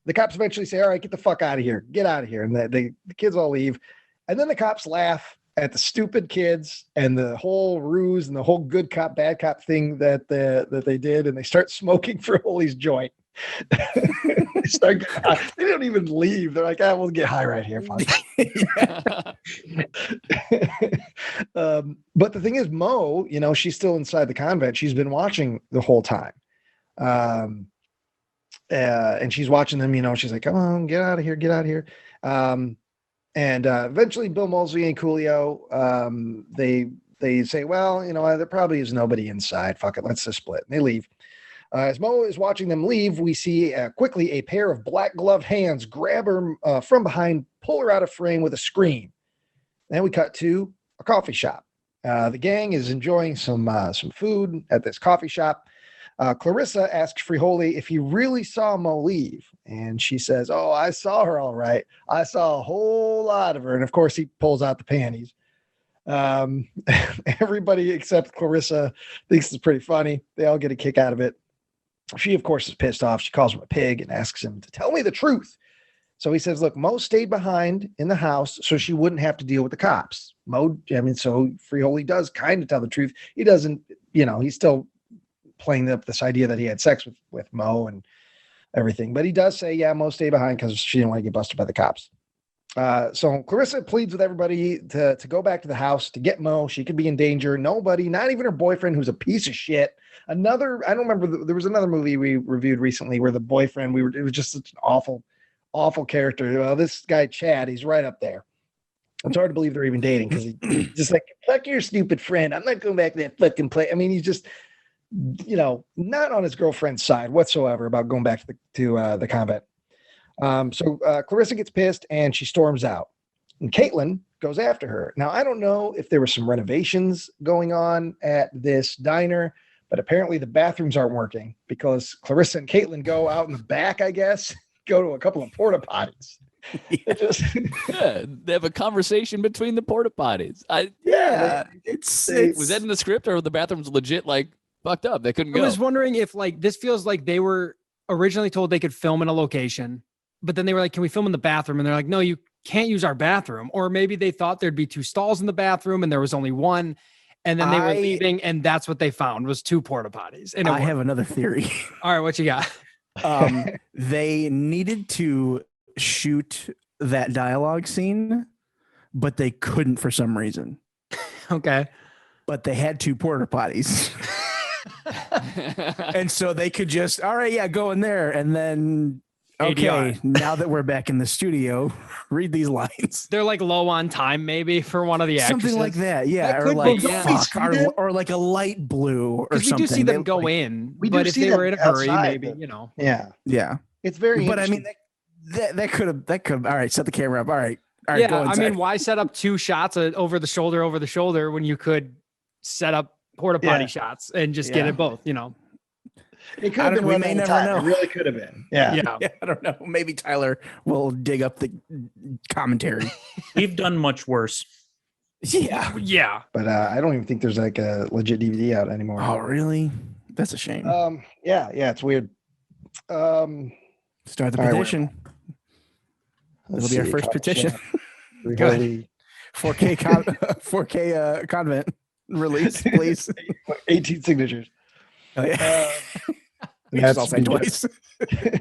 the cops eventually say, all right, get the fuck out of here, get out of here, and the kids all leave, and then the cops laugh at the stupid kids and the whole ruse and the whole good cop, bad cop thing that they did, and they start smoking Friholi's joint. They don't even leave. They're like, we'll get high right here. But the thing is, Mo, she's still inside the convent. She's been watching the whole time. And she's watching them, she's like, come on, get out of here. And eventually Bill Moseley and Coolio, they say, well, there probably is nobody inside. Fuck it. Let's just split. And they leave. As Mo is watching them leave, we see quickly a pair of black gloved hands grab her from behind, pull her out of frame with a scream. Then we cut to a coffee shop. The gang is enjoying some food at this coffee shop. Clarissa asks Friholi if he really saw Mo leave. And she says, oh, I saw her all right. I saw a whole lot of her. And of course, he pulls out the panties. Everybody except Clarissa thinks it's pretty funny. They all get a kick out of it. She, of course, is pissed off. She calls him a pig and asks him to tell me the truth. So he says, look, Mo stayed behind in the house so she wouldn't have to deal with the cops. So Friholi does kind of tell the truth. He doesn't, he's still playing up this idea that he had sex with Mo and everything. But he does say, yeah, Mo stayed behind because she didn't want to get busted by the cops. So Clarissa pleads with everybody to go back to the house to get Mo. She could be in danger. Nobody, not even her boyfriend, who's a piece of shit. I don't remember. There was another movie we reviewed recently where the boyfriend, it was just such an awful character. Well, this guy, Chad, he's right up there. It's hard to believe they're even dating because he's just like, fuck your stupid friend. I'm not going back to that fucking place. I mean, he's just, not on his girlfriend's side whatsoever about going back to the convent. So Clarissa gets pissed and she storms out, and Caitlin goes after her. Now, I don't know if there were some renovations going on at this diner, but apparently the bathrooms aren't working because Clarissa and Caitlin go out in the back, I guess, go to a couple of porta potties. They have a conversation between the porta potties. Was that in the script, or the bathrooms legit like fucked up? They couldn't go. I was wondering if this feels like they were originally told they could film in a location, but then they were like, can we film in the bathroom? And they're like, no, you can't use our bathroom. Or maybe they thought there'd be 2 stalls in the bathroom and there was only one. And then they were leaving, and that's what they found was 2 porta potties. And I have another theory. All right, what you got? They needed to shoot that dialogue scene, but they couldn't for some reason. Okay. But they had 2 porta potties. And so they could just, all right, yeah, go in there. And then, okay, ADR. Now that we're back in the studio, read these lines. They're like low on time, maybe, for one of the actresses. Something like that, yeah. Or like, or like a light blue or something. We do see them go in, but if they were in a hurry, maybe, Yeah. Yeah. It's very But I mean, that could have, all right, set the camera up. All right. Yeah, go inside. I mean, why set up 2 shots over the shoulder when you could set up porta potty shots and just get it both, It could have been. We may never know. It really could have been. Yeah. I don't know. Maybe Tyler will dig up the commentary. We've done much worse. Yeah. But I don't even think there's like a legit DVD out anymore. Oh, really? That's a shame. Yeah, it's weird. Start the petition. It'll be our first petition. 4K Convent release, please. 18 signatures. Oh, yeah. That's all signed twice.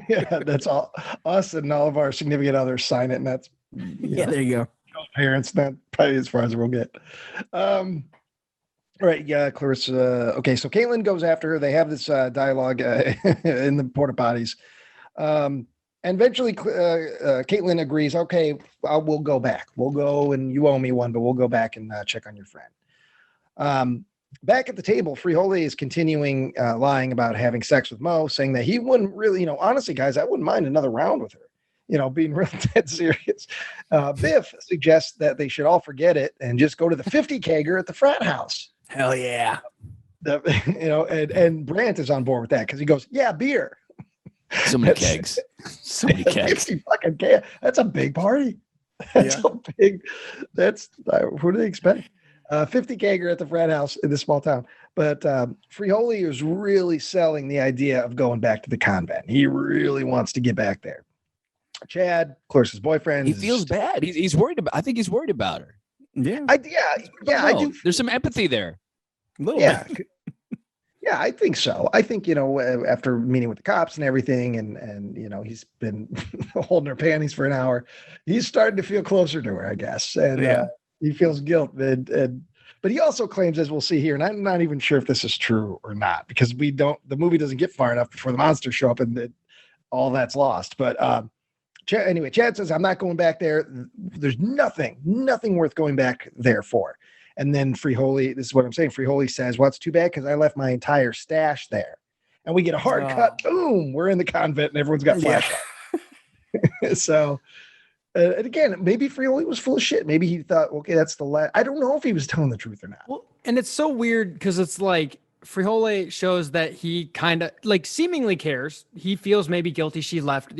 Yeah, that's all. Us and all of our significant others sign it, and that's there you go. Parents, that probably as far as we'll get. All right, yeah, Clarissa. Okay, so Caitlin goes after her. They have this dialogue in the porta potties. And eventually, Caitlin agrees. Okay, we'll go back. We'll go, and you owe me one, but we'll go back and check on your friend. Back at the table, Friholi is continuing lying about having sex with Mo, saying that he wouldn't really, honestly, guys, I wouldn't mind another round with her, being real dead serious. Biff suggests that they should all forget it and just go to the 50 kegger at the frat house. Hell yeah. And Brandt is on board with that because he goes, yeah, beer. So many That's- kegs. So many kegs. 50 fucking kegs. That's a big party. That's a big. That's who do they expect? 50 kegger at the frat house in this small town. But Frioli is really selling the idea of going back to the convent. He really wants to get back there. Chad, Clarissa's boyfriend, He feels bad. He's worried about. I think he's worried about her. Yeah. I I do. There's some empathy there. A little Yeah. bit. Yeah, I think so. I think, after meeting with the cops and everything, and he's been holding her panties for an hour, he's starting to feel closer to her, I guess. And he feels guilt. But he also claims, as we'll see here, and I'm not even sure if this is true or not, because the movie doesn't get far enough before the monsters show up and all that's lost. But anyway, Chad says, I'm not going back there. There's nothing worth going back there for. And then Frioli, this is what I'm saying. Frioli says, well, it's too bad because I left my entire stash there. And we get a hard cut. Boom. We're in the convent and everyone's got flashlights. So, and again, maybe Frioli was full of shit. Maybe he thought, okay, that's the last. I don't know if he was telling the truth or not. Well, and it's so weird because it's like Frioli shows that he kind of like seemingly cares. He feels maybe guilty she left,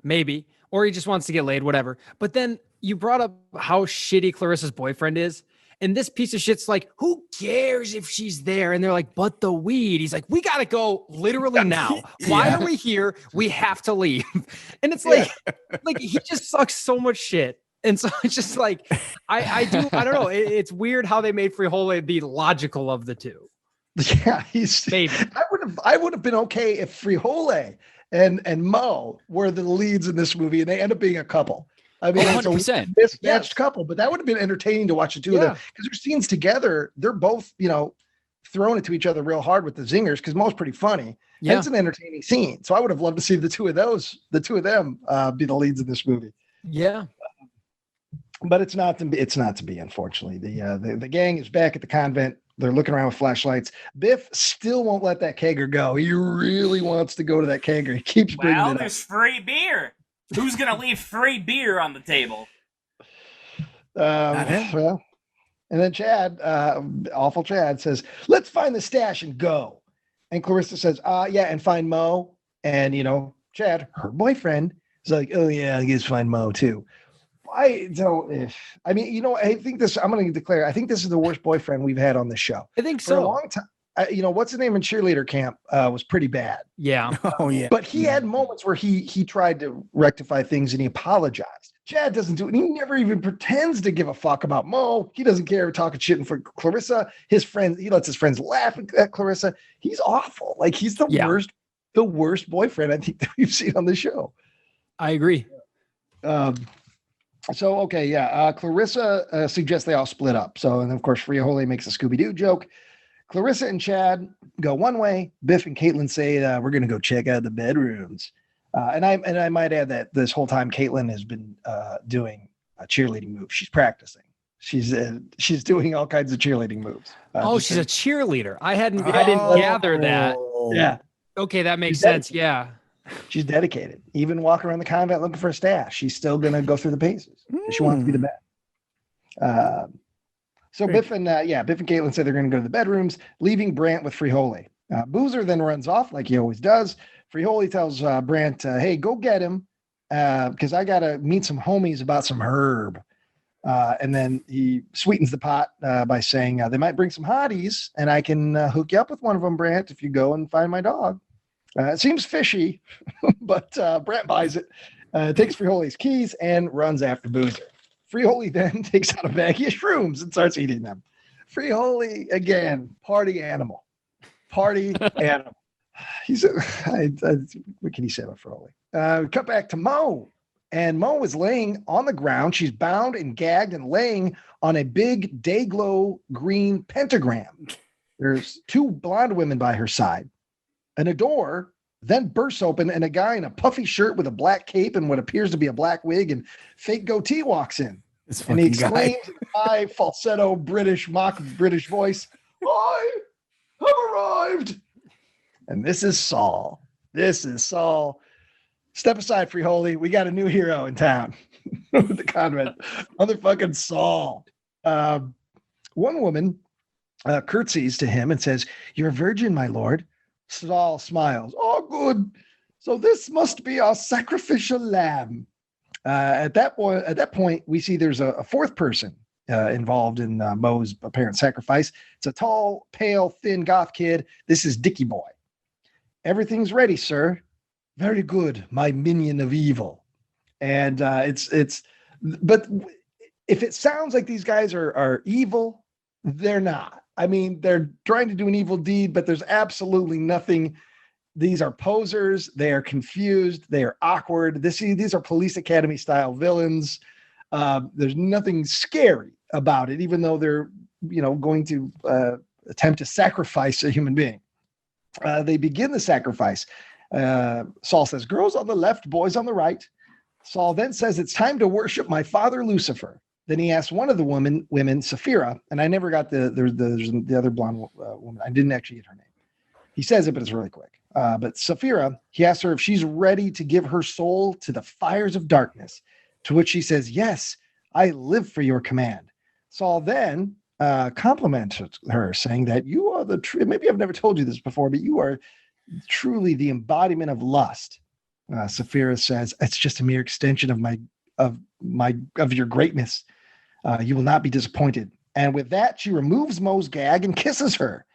maybe, or he just wants to get laid, whatever. But then you brought up how shitty Clarissa's boyfriend is. And this piece of shit's like, who cares if she's there? And they're like, but the weed. He's like, we got to go literally now. Why are we here? We have to leave. And it's like he just sucks so much shit. And so it's just like, I don't know. It's weird how they made Frioli the logical of the two. Yeah, maybe. I would have been okay if Frioli and Mo were the leads in this movie and they end up being a couple. I mean, it's a mismatched couple, but that would have been entertaining to watch the two of them because their scenes together, they're both, throwing it to each other real hard with the zingers because Mo's pretty funny. Yeah. And it's an entertaining scene. So I would have loved to see the two of them be the leads in this movie. Yeah. But it's not to be, unfortunately. The gang is back at the convent. They're looking around with flashlights. Biff still won't let that kegger go. He really wants to go to that kegger. He keeps bringing it up. There's free beer. Who's going to leave free beer on the table? Well, and then Chad, awful Chad, says, let's find the stash and go. And Clarissa says, yeah, and find Mo. And, Chad, her boyfriend, is like, oh, yeah, I guess find Mo, too. I think this, I'm going to declare, I think this is the worst boyfriend we've had on the show. I think so. For a long time. What's his name in cheerleader camp was pretty bad. Yeah. Oh, yeah. But he had moments where he tried to rectify things and he apologized. Chad doesn't do it. He never even pretends to give a fuck about Mo. He doesn't care talking shit for Clarissa. His friends, he lets his friends laugh at Clarissa. He's awful. Like he's the worst boyfriend I think that we've seen on the show. I agree. Clarissa suggests they all split up. So, and of course, Frioli makes a Scooby-Doo joke. Clarissa and Chad go one way. Biff and Caitlin say, we're going to go check out the bedrooms. And I might add that this whole time Caitlin has been doing a cheerleading move. She's practicing. She's doing all kinds of cheerleading moves. She's a cheerleader. I didn't gather that. Yeah. Okay, that makes sense. Yeah. She's dedicated. Even walking around the convent looking for a stash, she's still going to go through the paces. She wants to be the best. So Biff and Caitlin say they're going to go to the bedrooms, leaving Brant with Frioli. Boozer then runs off like he always does. Frioli tells Brant, hey, go get him because I got to meet some homies about some herb. And then he sweetens the pot by saying they might bring some hotties and I can hook you up with one of them, Brant, if you go and find my dog. It seems fishy, but Brant buys it, takes Frioli's keys and runs after Boozer. Frioli then takes out a bag of shrooms and starts eating them. Frioli, again, party animal. Party animal. What can you say about Frioli? Cut back to Mo. And Mo is laying on the ground. She's bound and gagged and laying on a big day-glow green pentagram. There's two blonde women by her side. And a door then bursts open and a guy in a puffy shirt with a black cape and what appears to be a black wig and fake goatee walks in. And he exclaims in a high falsetto mock British voice, I have arrived. And this is Saul. Step aside, Frioli. We got a new hero in town. The convent. Motherfucking Saul. One woman curtsies to him and says, you're a virgin, my lord. Saul smiles. Oh, good. So this must be our sacrificial lamb. At that point, we see there's a fourth person involved in Moe's apparent sacrifice. It's a tall, pale, thin goth kid. This is Dickie Boy. Everything's ready, sir. Very good, my minion of evil. And but if it sounds like these guys are evil, they're not. I mean, they're trying to do an evil deed, but there's absolutely nothing. These are posers. They are confused. They are awkward. These are Police Academy style villains. There's nothing scary about it, even though they're, going to attempt to sacrifice a human being. They begin the sacrifice. Saul says, girls on the left, boys on the right. Saul then says, it's time to worship my father, Lucifer. Then he asks one of the women, Sapphira, and I never got there's the other blonde woman. I didn't actually get her name. He says it, but it's really quick. But Sapphira, he asks her if she's ready to give her soul to the fires of darkness, to which she says, yes, I live for your command. Saul then complimented her, saying that you are maybe I've never told you this before, but you are truly the embodiment of lust. Sapphira says, it's just a mere extension of your greatness. You will not be disappointed. And with that, she removes Moe's gag and kisses her.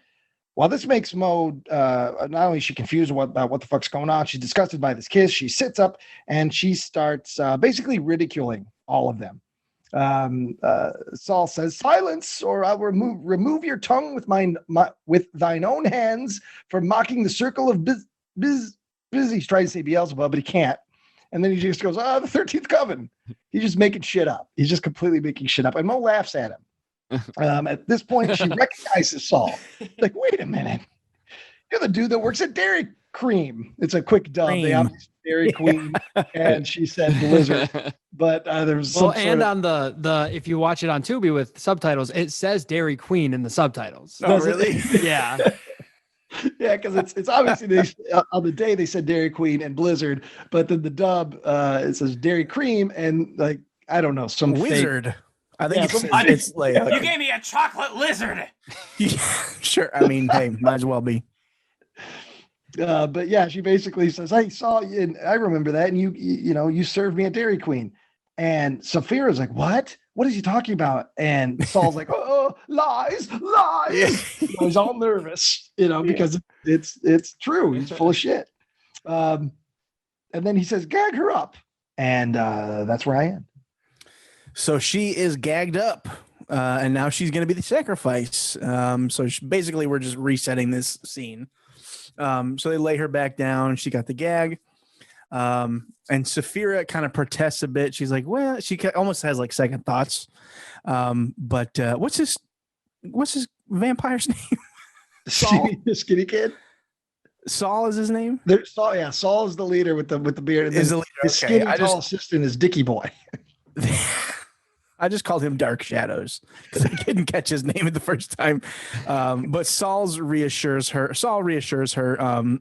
While this makes Moe, not only is she confused about what the fuck's going on, she's disgusted by this kiss. She sits up and she starts basically ridiculing all of them. Saul says, silence, or I'll remove your tongue with thine own hands for mocking the circle of busy. He's trying to say Beelzebub, but he can't. And then he just goes, the 13th coven. He's just making shit up. He's just completely making shit up. And Mo laughs at him. At this point, she recognizes Saul. Like, wait a minute. You're the dude that works at Dairy Cream. It's a quick dub. They obviously Dairy Queen. And she said Blizzard. But there's some on the if you watch it on Tubi with subtitles, it says Dairy Queen in the subtitles. Oh, really? Yeah. Yeah, because it's obviously on the day they said Dairy Queen and Blizzard, but then the dub it says Dairy Cream and like I don't know some wizard. Fake, I think it's like you gave me a chocolate lizard. Yeah, sure. I mean, hey, might as well be. But yeah, she basically says, "I saw you, and I remember that, and you served me at Dairy Queen." And Sapphira's like, "What? What is he talking about?" And Saul's like, "Oh, lies." Yeah. He's all nervous, because it's true. He's full of shit. And then he says, "Gag her up," and that's where I am. So she is gagged up, and now she's going to be the sacrifice. Basically, we're just resetting this scene. So they lay her back down. She got the gag. And Sapphira kind of protests a bit. She's like, well, she almost has like second thoughts. But what's his vampire's name? Saul, the skinny kid. Saul is his name. Saul, yeah. Saul is the leader with the beard. And is the leader. His skinny tall assistant is Dickie Boy. I just called him Dark Shadows because I couldn't catch his name the first time. But Saul reassures her, saying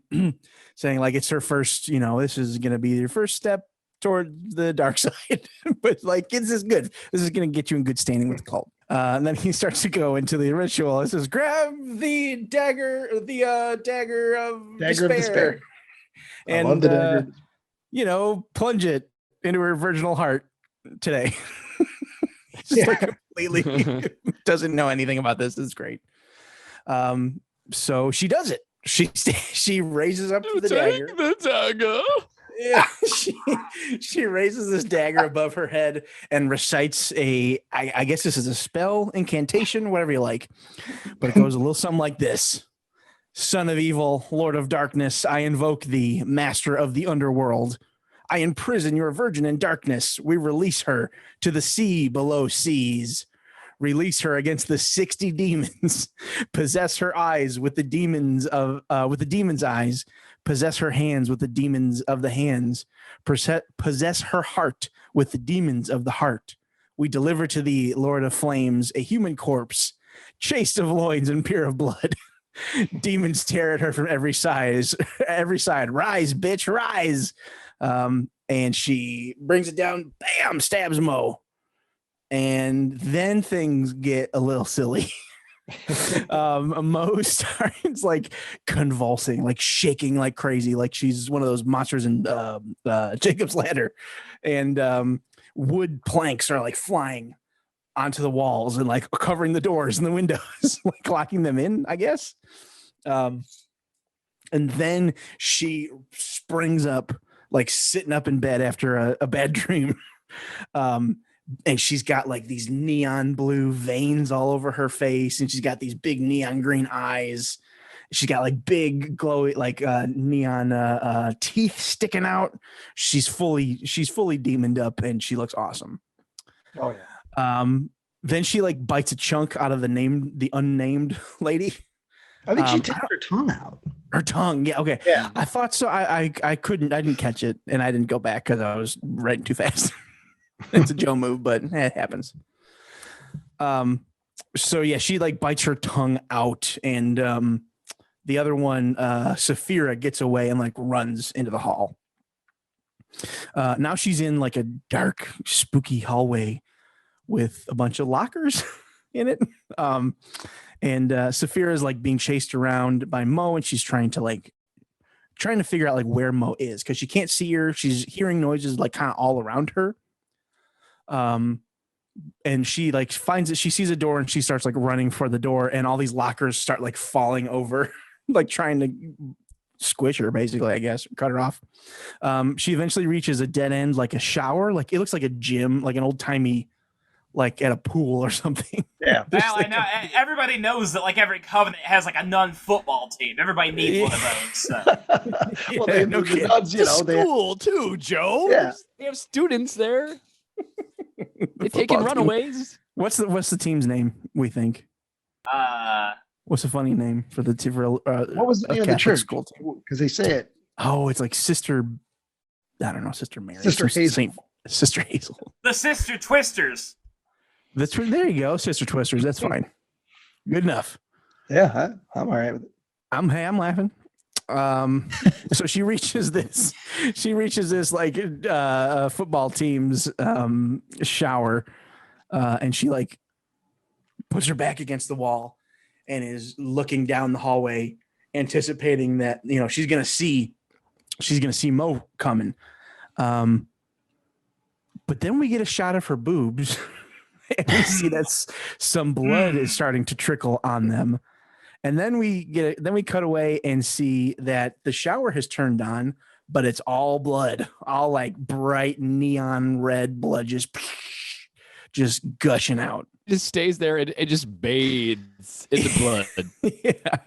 like it's her first, this is going to be your first step toward the dark side. But like, this is good. This is going to get you in good standing with the cult. And then he starts to go into the ritual. It says, grab the dagger of despair. And, I love the dagger. Plunge it into her virginal heart today. Just like completely doesn't know anything about this. It's great. So she does it. She raises up to the dagger. The dagger. Yeah, she raises this dagger above her head and recites I guess this is a spell, incantation, whatever you like. But it goes a little something like this. Son of evil, Lord of darkness, I invoke thee, master of the underworld. I imprison your virgin in darkness. We release her to the sea below seas. Release her against the 60 demons. Possess her eyes with the demons with the demon's eyes. Possess her hands with the demons of the hands. Possess her heart with the demons of the heart. We deliver to thee, Lord of flames, a human corpse, chaste of loins and pure of blood. Demons tear at her from every side. Rise, bitch, rise. And she brings it down, bam, stabs Mo. And then things get a little silly. Mo starts like convulsing, like shaking like crazy, like she's one of those monsters in Jacob's Ladder, and wood planks are like flying onto the walls and like covering the doors and the windows, like locking them in, I guess. And then she springs up, like sitting up in bed after a bad dream. And she's got like these neon blue veins all over her face, and she's got these big neon green eyes. She's got like big glowy, like neon teeth sticking out. She's fully demoned up, and she looks awesome. Oh yeah. Then she like bites a chunk out of the unnamed lady. I think she took her tongue out. Her tongue, yeah, okay. Yeah. I thought so. I didn't catch it, and I didn't go back because I was writing too fast. It's a Joe move, but it happens. So yeah, she like bites her tongue out, and the other one, Saphira, gets away and like runs into the hall. Now she's in like a dark, spooky hallway with a bunch of lockers in it. And Saphira is like being chased around by Mo, and she's trying to figure out like where Mo is because she can't see her. She's hearing noises like kind of all around her. And she like finds it. She sees a door and she starts like running for the door, and all these lockers start like falling over, like trying to squish her, basically, I guess, cut her off. She eventually reaches a dead end, like a shower, like it looks like a gym, like an old timey, like at a pool or something. Yeah. Well, I know everybody knows that like every Covenant has like a non-football team. Everybody needs one of those. So. Well, No the kidding. nuns, School too, Joe. Yeah. They have students there. They're taking runaways. What's the team's name? We think. What's a funny name for the team? What was the name of the Catholic church? school team? Because they say it. Oh, it's like Sister. I don't know, Sister Mary. Sister Hazel. Sister Hazel. The Sister Twisters. There you go, Sister Twisters. That's fine. Good enough. Yeah, I'm all right with it. I'm laughing. So she reaches this like football team's shower, and she like puts her back against the wall and is looking down the hallway, anticipating that she's gonna see Mo coming. But then we get a shot of her boobs, and we see that some blood is starting to trickle on them. And then we cut away and see that the shower has turned on, but it's all blood, all like bright neon red blood, just gushing out. Just stays there and it just bathes in the blood. Yeah.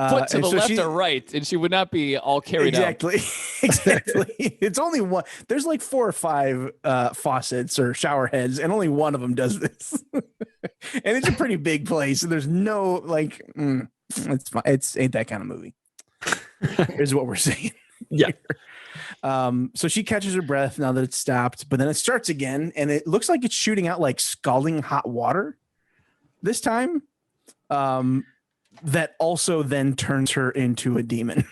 Foot to the left or right, and she would not be all carried out. Exactly. It's only one. There's like 4 or 5 faucets or shower heads, and only one of them does this. And it's a pretty big place. And there's no like, it's fine. It's ain't that kind of movie. Is what we're saying. Yeah. So she catches her breath now that it's stopped, but then it starts again, and it looks like it's shooting out like scalding hot water this time. That also then turns her into a demon.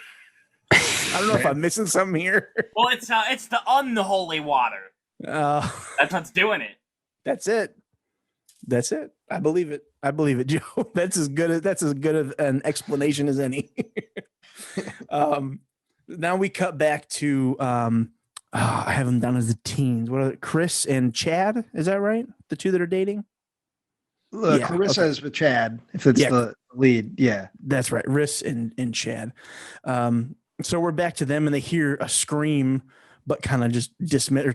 I don't know if I'm missing something here. Well, it's the unholy water. That's what's doing it. That's it. I believe it, Joe. That's as good of an explanation as any. Now we cut back to I have them down as the teens. What are they? Chris and Chad? Is that right? The two that are dating? Look, Carissa is with Chad. If it's the lead, yeah, that's right. Riss and Chad. So we're back to them, and they hear a scream, but kind of just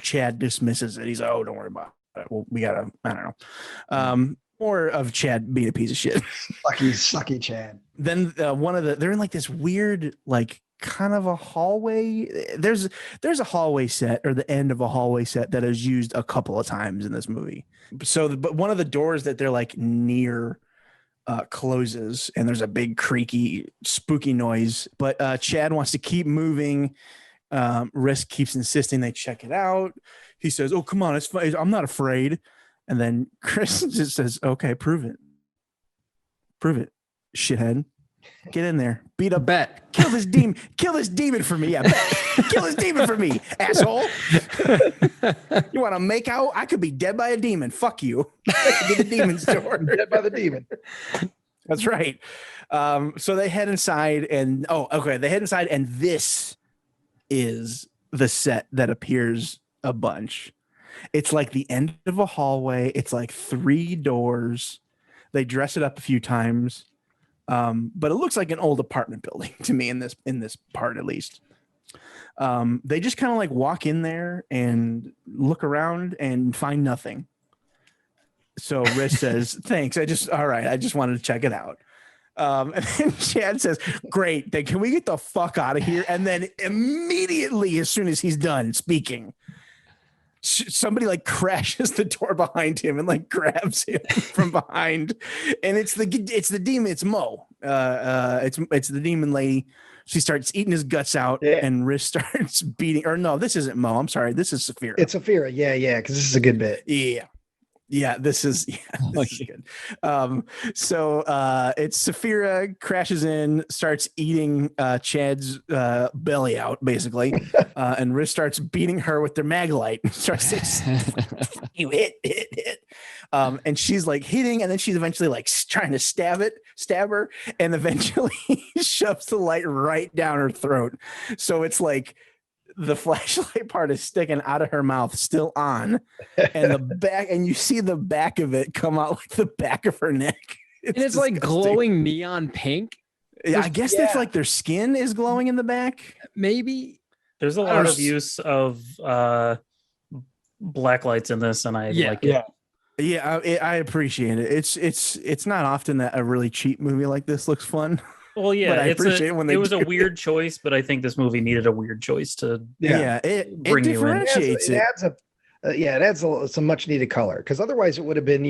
Chad dismisses it. He's like, "Oh, don't worry about it. Well, we gotta. I don't know." More of Chad being a piece of shit. Sucky Chad. Then they're in like this weird like kind of a hallway. There's a hallway set, or the end of a hallway set, that is used a couple of times in this movie. So but one of the doors that they're like near closes, and there's a big creaky spooky noise, but Chad wants to keep moving. Risk keeps insisting they check it out. He says, "Oh, come on, it's fine. I'm not afraid." And then Chris just says, "Okay, prove it, shithead." Get in there. Beat up. Bet. Kill this demon. Kill this demon for me. Yeah, bet. Kill this demon for me, asshole. You want to make out? I could be dead by a demon. Fuck you. Get the demon's door. Dead by the demon. That's right. So they head inside and they head inside and this is the set that appears a bunch. It's like the end of a hallway. It's like 3 doors. They dress it up a few times. But it looks like an old apartment building to me in this part, at least. They just kind of like walk in there and look around and find nothing. So Riz says, thanks. I just wanted to check it out. And then Chad says, great. Then can we get the fuck out of here? And then immediately, as soon as he's done speaking, somebody like crashes the door behind him and like grabs him from behind, and it's the demon. It's Mo. It's the demon lady. She starts eating his guts out, and Riz starts beating. Or no, this isn't Mo. I'm sorry. This is Saphira. It's Saphira. Yeah. Because this is a good bit. Yeah, this is good. So it's Saphira crashes in, starts eating Chad's belly out, basically, and Riz starts beating her with their Maglite. Starts you hit. And she's like hitting, and then she's eventually like trying to stab her, and eventually shoves the light right down her throat. So it's like the flashlight part is sticking out of her mouth, still on, and the back, and you see the back of it come out like the back of her neck. It's like glowing neon pink. Yeah, I guess that's like their skin is glowing in the back. Maybe There's a lot of use of black lights in this, and I like it. Yeah, I appreciate it. It's not often that a really cheap movie like this looks fun. Well, yeah, but I appreciate it when it was a weird choice, but I think this movie needed a weird choice to it bring you in. differentiates it. It adds some much needed color, because otherwise it would have been,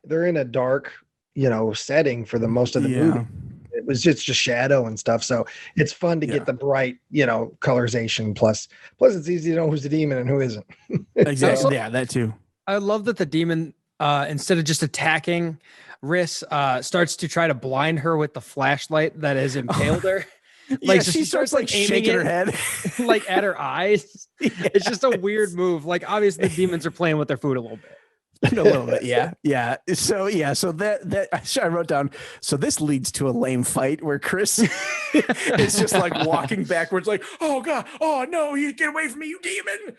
they're in a dark, setting for the most of the movie. It was just shadow and stuff. So it's fun to get the bright, colorization. Plus it's easy to know who's the demon and who isn't. Exactly. Yeah, that too. I love that the demon, instead of just attacking Riz, starts to try to blind her with the flashlight that has impaled her. Like she starts like shaking her head like at her eyes. It's just a weird move. Like obviously the demons are playing with their food a little bit. A little bit, yeah. So that I wrote down. So this leads to a lame fight where Chris is just like walking backwards, like, "Oh God, oh no, you get away from me, you demon!"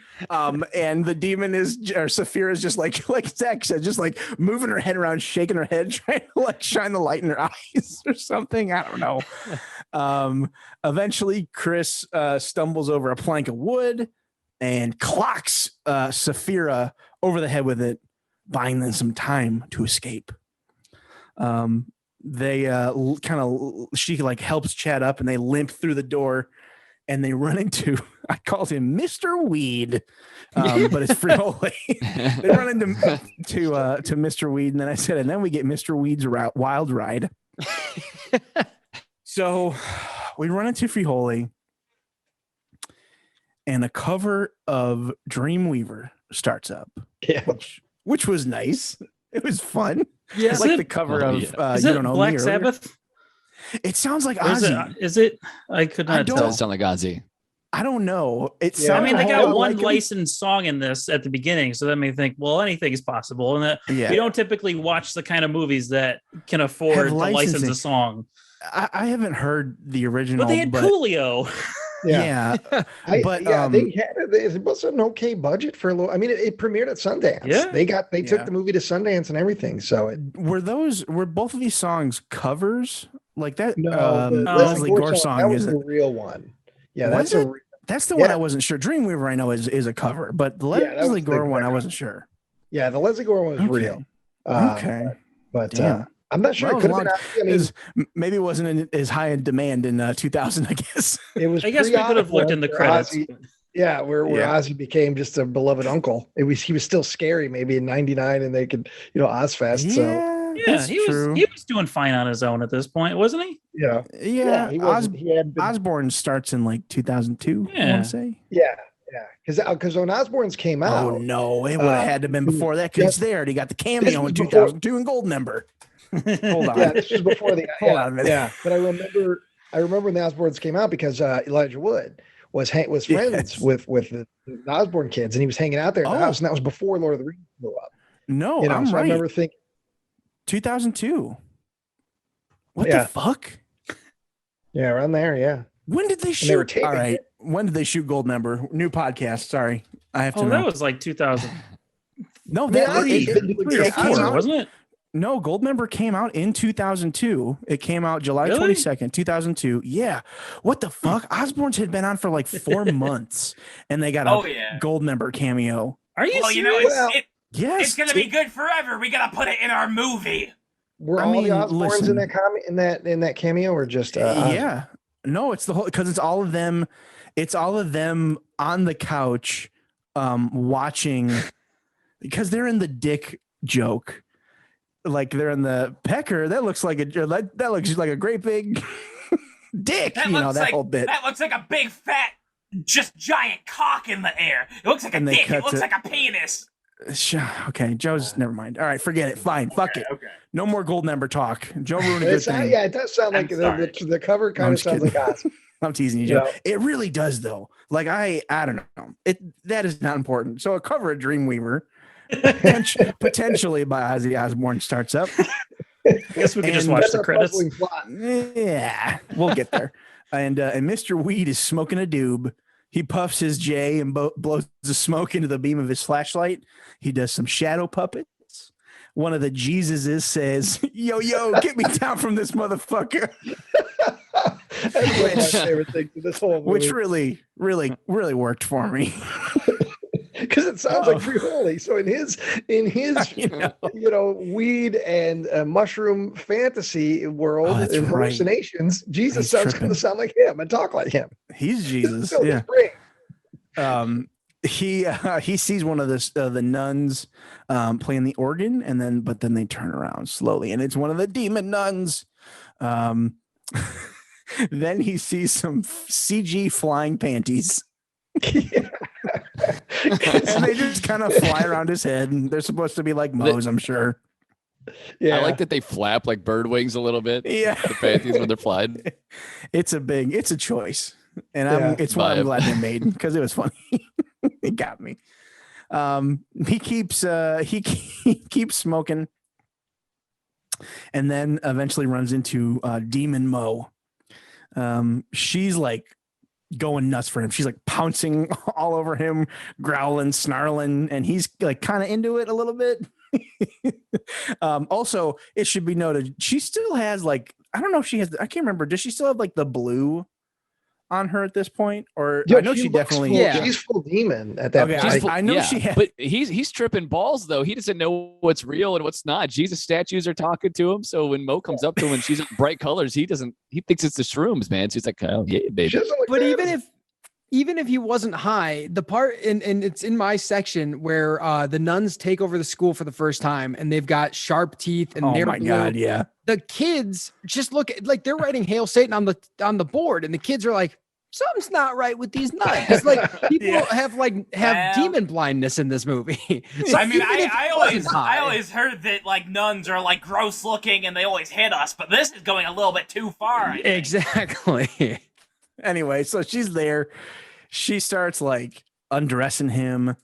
And the demon Saphira is just like Zach said, just like moving her head around, shaking her head, trying to like shine the light in her eyes or something. I don't know. Eventually, Chris stumbles over a plank of wood and clocks Saphira over the head with it, buying them some time to escape. They she like helps Chad up, and they limp through the door, and they run into, I called him Mr. Weed, but it's Friole. They run into to Mr. Weed, and then I said, and then we get Mr. Weed's wild ride. So we run into Friole, and a cover of Dreamweaver starts up. Yeah. Which was nice. It was fun. Yeah, like the cover of is you it don't know Black me Sabbath? It sounds like Or Ozzy. is it? I could not It tell. does sound like Ozzy. I don't know. I sounds mean, they a got whole lot one like him. licensed song in this at the beginning, so that may think, well, anything is possible, and that we don't typically watch the kind of movies that can afford to license a song. I haven't heard the original, but they had Coolio. Yeah, they had it was an okay budget for a little. I mean, it premiered at Sundance. Yeah, they took the movie to Sundance and everything. So were both of these songs covers like that? No, the Leslie Gore song that was is the real one. Yeah, that's the one I wasn't sure. Dreamweaver I know is a cover, but the Leslie Gore one I wasn't sure. Yeah, the Leslie Gore one was real. Okay, but I'm not sure. Well, maybe it wasn't as high in demand in 2000. I guess it was. I guess we could have looked in the credits. Where Ozzy became just a beloved uncle. He was still scary, maybe in '99, and they could, Ozfest. Yeah, he was doing fine on his own at this point, wasn't he? Yeah. Osborne starts in like 2002. I want to say. Yeah. Because when Osborne's came out, oh no, it would have had to have been before that, because they already got the cameo in 2002 in Goldmember. Hold on. Yeah, this was before the Hold on a minute. Yeah, but I remember when the Osbournes came out because Elijah Wood was friends Yes. with the Osbourne kids, and he was hanging out there at the Oh. house, and that was before Lord of the Rings blew up. No, You know, I'm so I right. remember thinking, 2002. What Yeah. the fuck? yeah, around there, yeah. When did they shoot? they were taping All right. it. When did they shoot Goldmember? New podcast. Sorry. I have to Oh, know. that was like 2000. No, I mean, that Ozzy's it- been doing it great. came Ozzy- out- wasn't it? No, Goldmember came out in 2002. It came out July Really? 22nd, 2002. Yeah. What the fuck? Osbourne's had been on for like 4 months, and they got a Oh yeah. Goldmember cameo. Are you Well, you know, serious? Well, Yes. it's gonna be good forever. We gotta put it in our movie. Were I all mean, the Osbournes listen. in that cameo, or just Ozzy? Yeah. No, it's the whole because it's all of them. It's all of them on the couch, watching because they're in the dick joke. Like they're in the pecker. That looks like that looks like a great big dick. That You know looks that like whole bit. that looks like a big fat, just giant cock in the air. It looks like a And they dick. It cut looks to- like a penis. Okay, Joe's never mind. All right, forget it. Fine, fuck it. Okay. No more Goldmember talk. Joe ruined a good It's not, thing. yeah, it does sound I'm like sorry. the cover I'm kind of just sounds kidding. like Ozzy. I'm teasing you, You Joe. know? It really does, though. Like I don't know. That is not important. So a cover of Dreamweaver, potentially by Ozzy Osbourne, starts up. I guess we could just And watch That's the our credits. puzzling plot. Yeah, we'll get there. And Mr. Weed is smoking a doob. He puffs his J and blows the smoke into the beam of his flashlight. He does some shadow puppets. One of the Jesuses says, "Yo, get me down from this motherfucker," That's one of my favorite things in this whole movie. which really worked for me. Because it sounds like Free Holy. So in his You know. weed and mushroom fantasy world Oh, that's and right. hallucinations, Jesus He's sounds tripping. going to sound like him and talk like him. He's Jesus. Fill his Yeah. brain. He sees one of the nuns playing the organ, but then they turn around slowly, and it's one of the demon nuns. Then he sees some CG flying panties, and they just kind of fly around his head, and they're supposed to be like mows, I'm sure. Yeah, I like that they flap like bird wings a little bit. Yeah, The panties when they're flying. it's a choice, and Yeah. it's one I'm Vibe. glad they made because it was funny. It got me. He keeps smoking, and then eventually runs into Demon Mo. She's like going nuts for him. She's like pouncing all over him, growling, snarling, and he's like kind of into it a little bit. Also, it should be noted she still has like, I don't know if she has, I can't remember. Does she still have like the blue on her at this point? Or I know she looks definitely, full, Yeah. she's full demon at that Okay, point. I know she had, but he's tripping balls though. He doesn't know what's real and what's not. Jesus statues are talking to him. So when Mo comes up to him and she's in bright colors, he thinks it's the shrooms, man. So he's like, oh yeah, She baby. doesn't look But bad. even if he wasn't high, the part and it's in my section where the nuns take over the school for the first time and they've got sharp teeth and oh they're my blue. God, yeah. The kids just look like they're writing Hail Satan on the board, and the kids are like, something's not right with these nuns. It's like people Yeah. have Well- demon blindness in this movie. So I mean, even if I he always wasn't high- I always heard that like nuns are like gross looking and they always hit us, but this is going a little bit too far. I think. exactly. Anyway, so she's there. She starts like undressing him,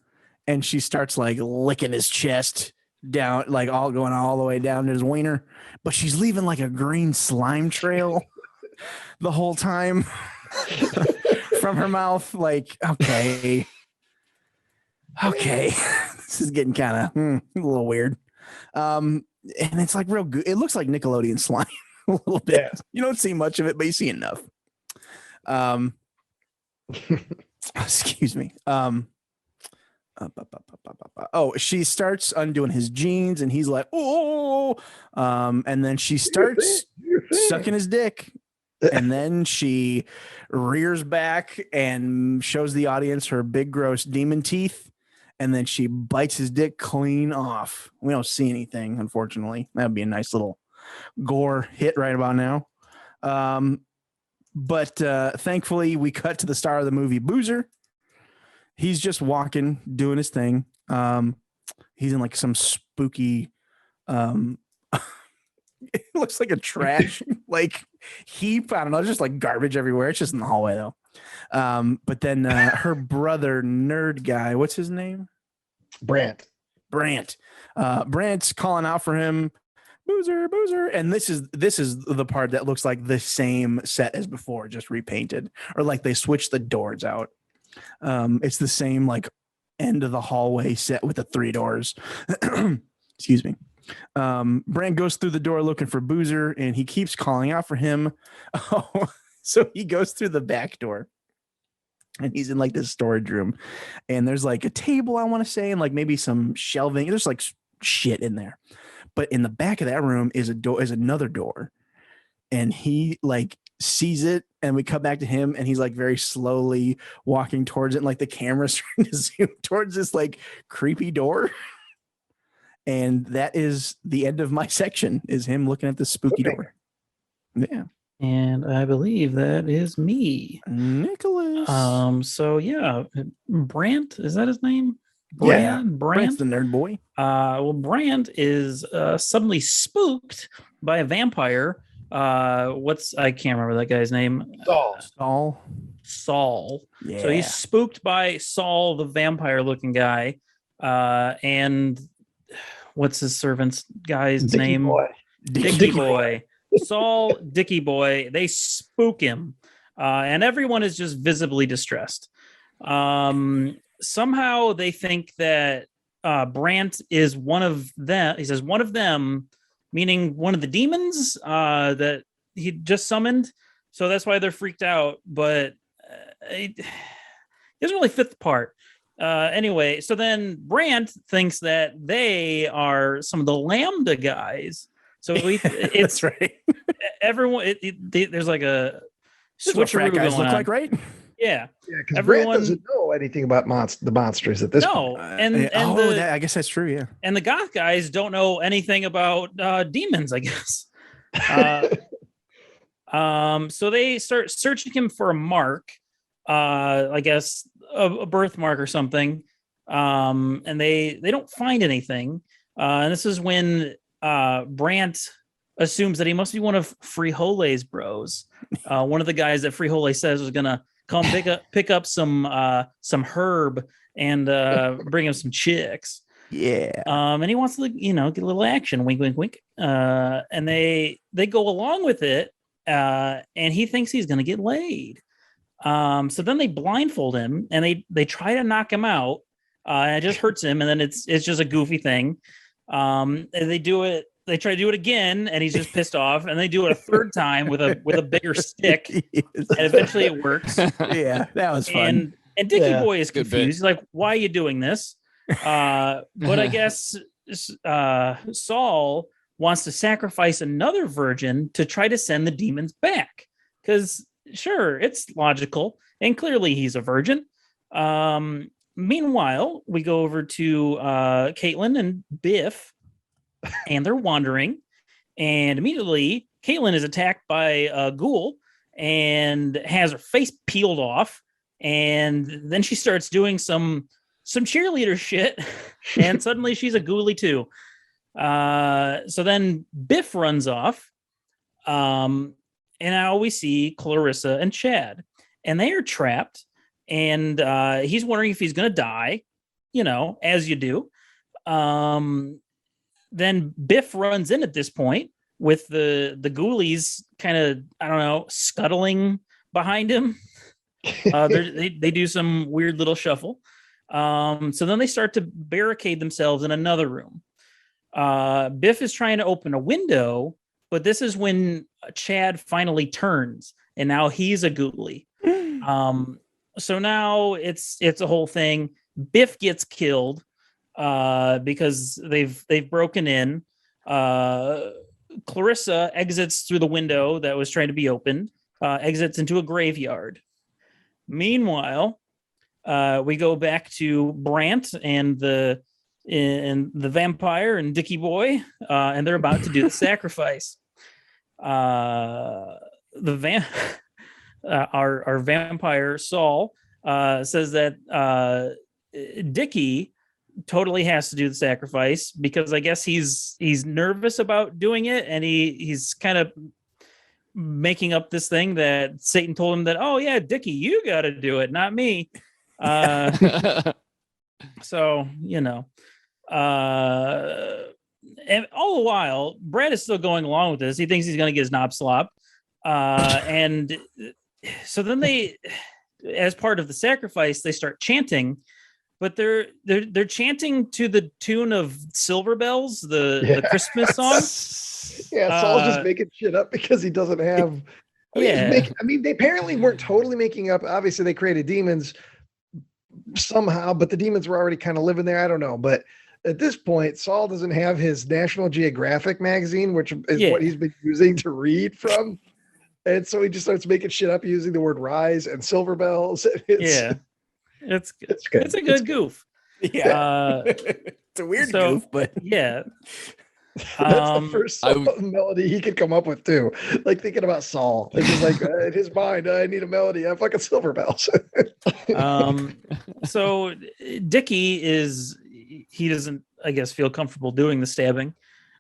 and she starts like licking his chest down, like all going all the way down to his wiener. But she's leaving like a green slime trail the whole time from her mouth. Like, okay, this is getting kind of a little weird. And it's like real good. It looks like Nickelodeon slime a little bit. Yeah. You don't see much of it, but you see enough. Excuse me. Oh, she starts undoing his jeans, and he's like, "Oh!" And then she starts sucking his dick, and then she rears back and shows the audience her big, gross demon teeth, and then she bites his dick clean off. We don't see anything, unfortunately. That'd be a nice little gore hit right about now. But thankfully, we cut to the star of the movie, Boozer. He's just walking, doing his thing. He's in like some spooky it looks like a trash like heap. I don't know, just like garbage everywhere. It's just in the hallway though. But then her brother, nerd guy, what's his name? Brant. Brant's calling out for him, boozer. And this is the part that looks like the same set as before, just repainted, or like they switched the doors out. It's the same like end of the hallway set with the 3 doors. Excuse me. Brant goes through the door looking for Boozer, and he keeps calling out for him. Oh, so he goes through the back door, and he's in like this storage room, and there's like a table, I want to say, and like maybe some shelving. There's like shit in there, but in the back of that room is another door, and he like sees it, and we cut back to him, and he's like very slowly walking towards it, and like the camera's trying to zoom towards this like creepy door. And that is the end of my section, is him looking at the spooky door. Yeah. And I believe that is me. Nicholas. So yeah, Brant, is that his name? Yeah. Brant's the nerd boy. Well, Brant is suddenly spooked by a vampire. I can't remember that guy's name. Saul. Yeah. So he's spooked by Saul, the vampire looking guy. And what's his servant's guy's Dicky name? Boy. Dicky Boy. Saul, Dicky Boy. They spook him. And everyone is just visibly distressed. Somehow they think that Brant is one of them. He says one of them, meaning one of the demons that he just summoned. So that's why they're freaked out. But it doesn't really fit the part. Anyway, so then Brant thinks that they are some of the Lambda guys. So it's that's right. Everyone. There's like a switcheroo guys going look on. like, right? Yeah, Yeah, because Brant doesn't know anything about the monsters at this point. I guess that's true. Yeah. And the goth guys don't know anything about demons, I guess. So they start searching him for a mark, I guess a birthmark or something. And they don't find anything. And this is when Brant assumes that he must be one of Frijole's bros. One of the guys that Frijole says was gonna come pick up some herb and bring him some chicks. Yeah. And he wants to, get a little action. Wink, wink, wink. And they go along with it. And he thinks he's gonna get laid. So then they blindfold him and they try to knock him out. And it just hurts him. And then it's just a goofy thing. And they try to do it again, and he's just pissed off. And they do it a third time with a bigger stick, and eventually it works. Yeah, that was fun. And Dicky Boy is confused. He's like, "Why are you doing this?" But I guess Saul wants to sacrifice another virgin to try to send the demons back, because sure, it's logical, and clearly he's a virgin. Meanwhile, we go over to Caitlin and Biff. And they're wandering, and immediately Caitlin is attacked by a ghoul and has her face peeled off, and then she starts doing some cheerleader shit, and suddenly she's a ghoulie too. So then Biff runs off, and now we see Clarissa and Chad, and they are trapped, and he's wondering if he's gonna die, as you do. Then Biff runs in at this point with the ghoulies kind of, I don't know, scuttling behind him. They do some weird little shuffle. So then they start to barricade themselves in another room. Biff is trying to open a window, but this is when Chad finally turns, and now he's a ghoulie. So now it's a whole thing. Biff gets killed. Because they've broken in. Clarissa exits through the window that was trying to be opened, exits into a graveyard. Meanwhile, we go back to Brant and the vampire and Dicky Boy, and they're about to do the sacrifice. Our vampire Saul says that Dicky totally has to do the sacrifice because I guess he's nervous about doing it, and he's kind of making up this thing that Satan told him that, oh yeah, Dickie, you got to do it, not me. So, and all the while, Brad is still going along with this. He thinks he's going to get his knob slop. And so then they, as part of the sacrifice, they start chanting, but they're chanting to the tune of Silver Bells, the Christmas song. Yeah, Saul's just making shit up because he doesn't have. They apparently weren't totally making up. Obviously, they created demons somehow, but the demons were already kind of living there. I don't know, but at this point, Saul doesn't have his National Geographic magazine, which is what he's been using to read from. And so he just starts making shit up using the word rise and silver bells. It's good. It's a good goof. Yeah. It's a weird goof, but yeah. That's the first melody he could come up with too. Like thinking about Saul, like he's like in his mind, I need a melody. I'm fucking silver bells. So Dickie he doesn't, I guess, feel comfortable doing the stabbing.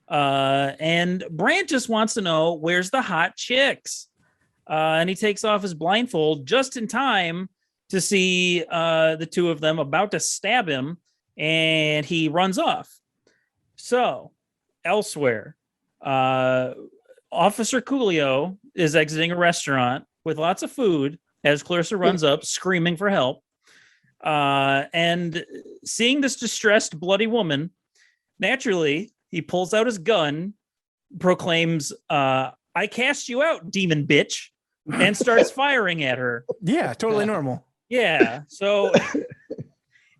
And Brant just wants to know where's the hot chicks. And he takes off his blindfold just in time to see the two of them about to stab him, and he runs off. So elsewhere, Officer Coolio is exiting a restaurant with lots of food as Clarissa runs up screaming for help. And seeing this distressed, bloody woman, naturally, he pulls out his gun, proclaims, I cast you out, demon bitch, and starts firing at her. Yeah, totally normal. Yeah. So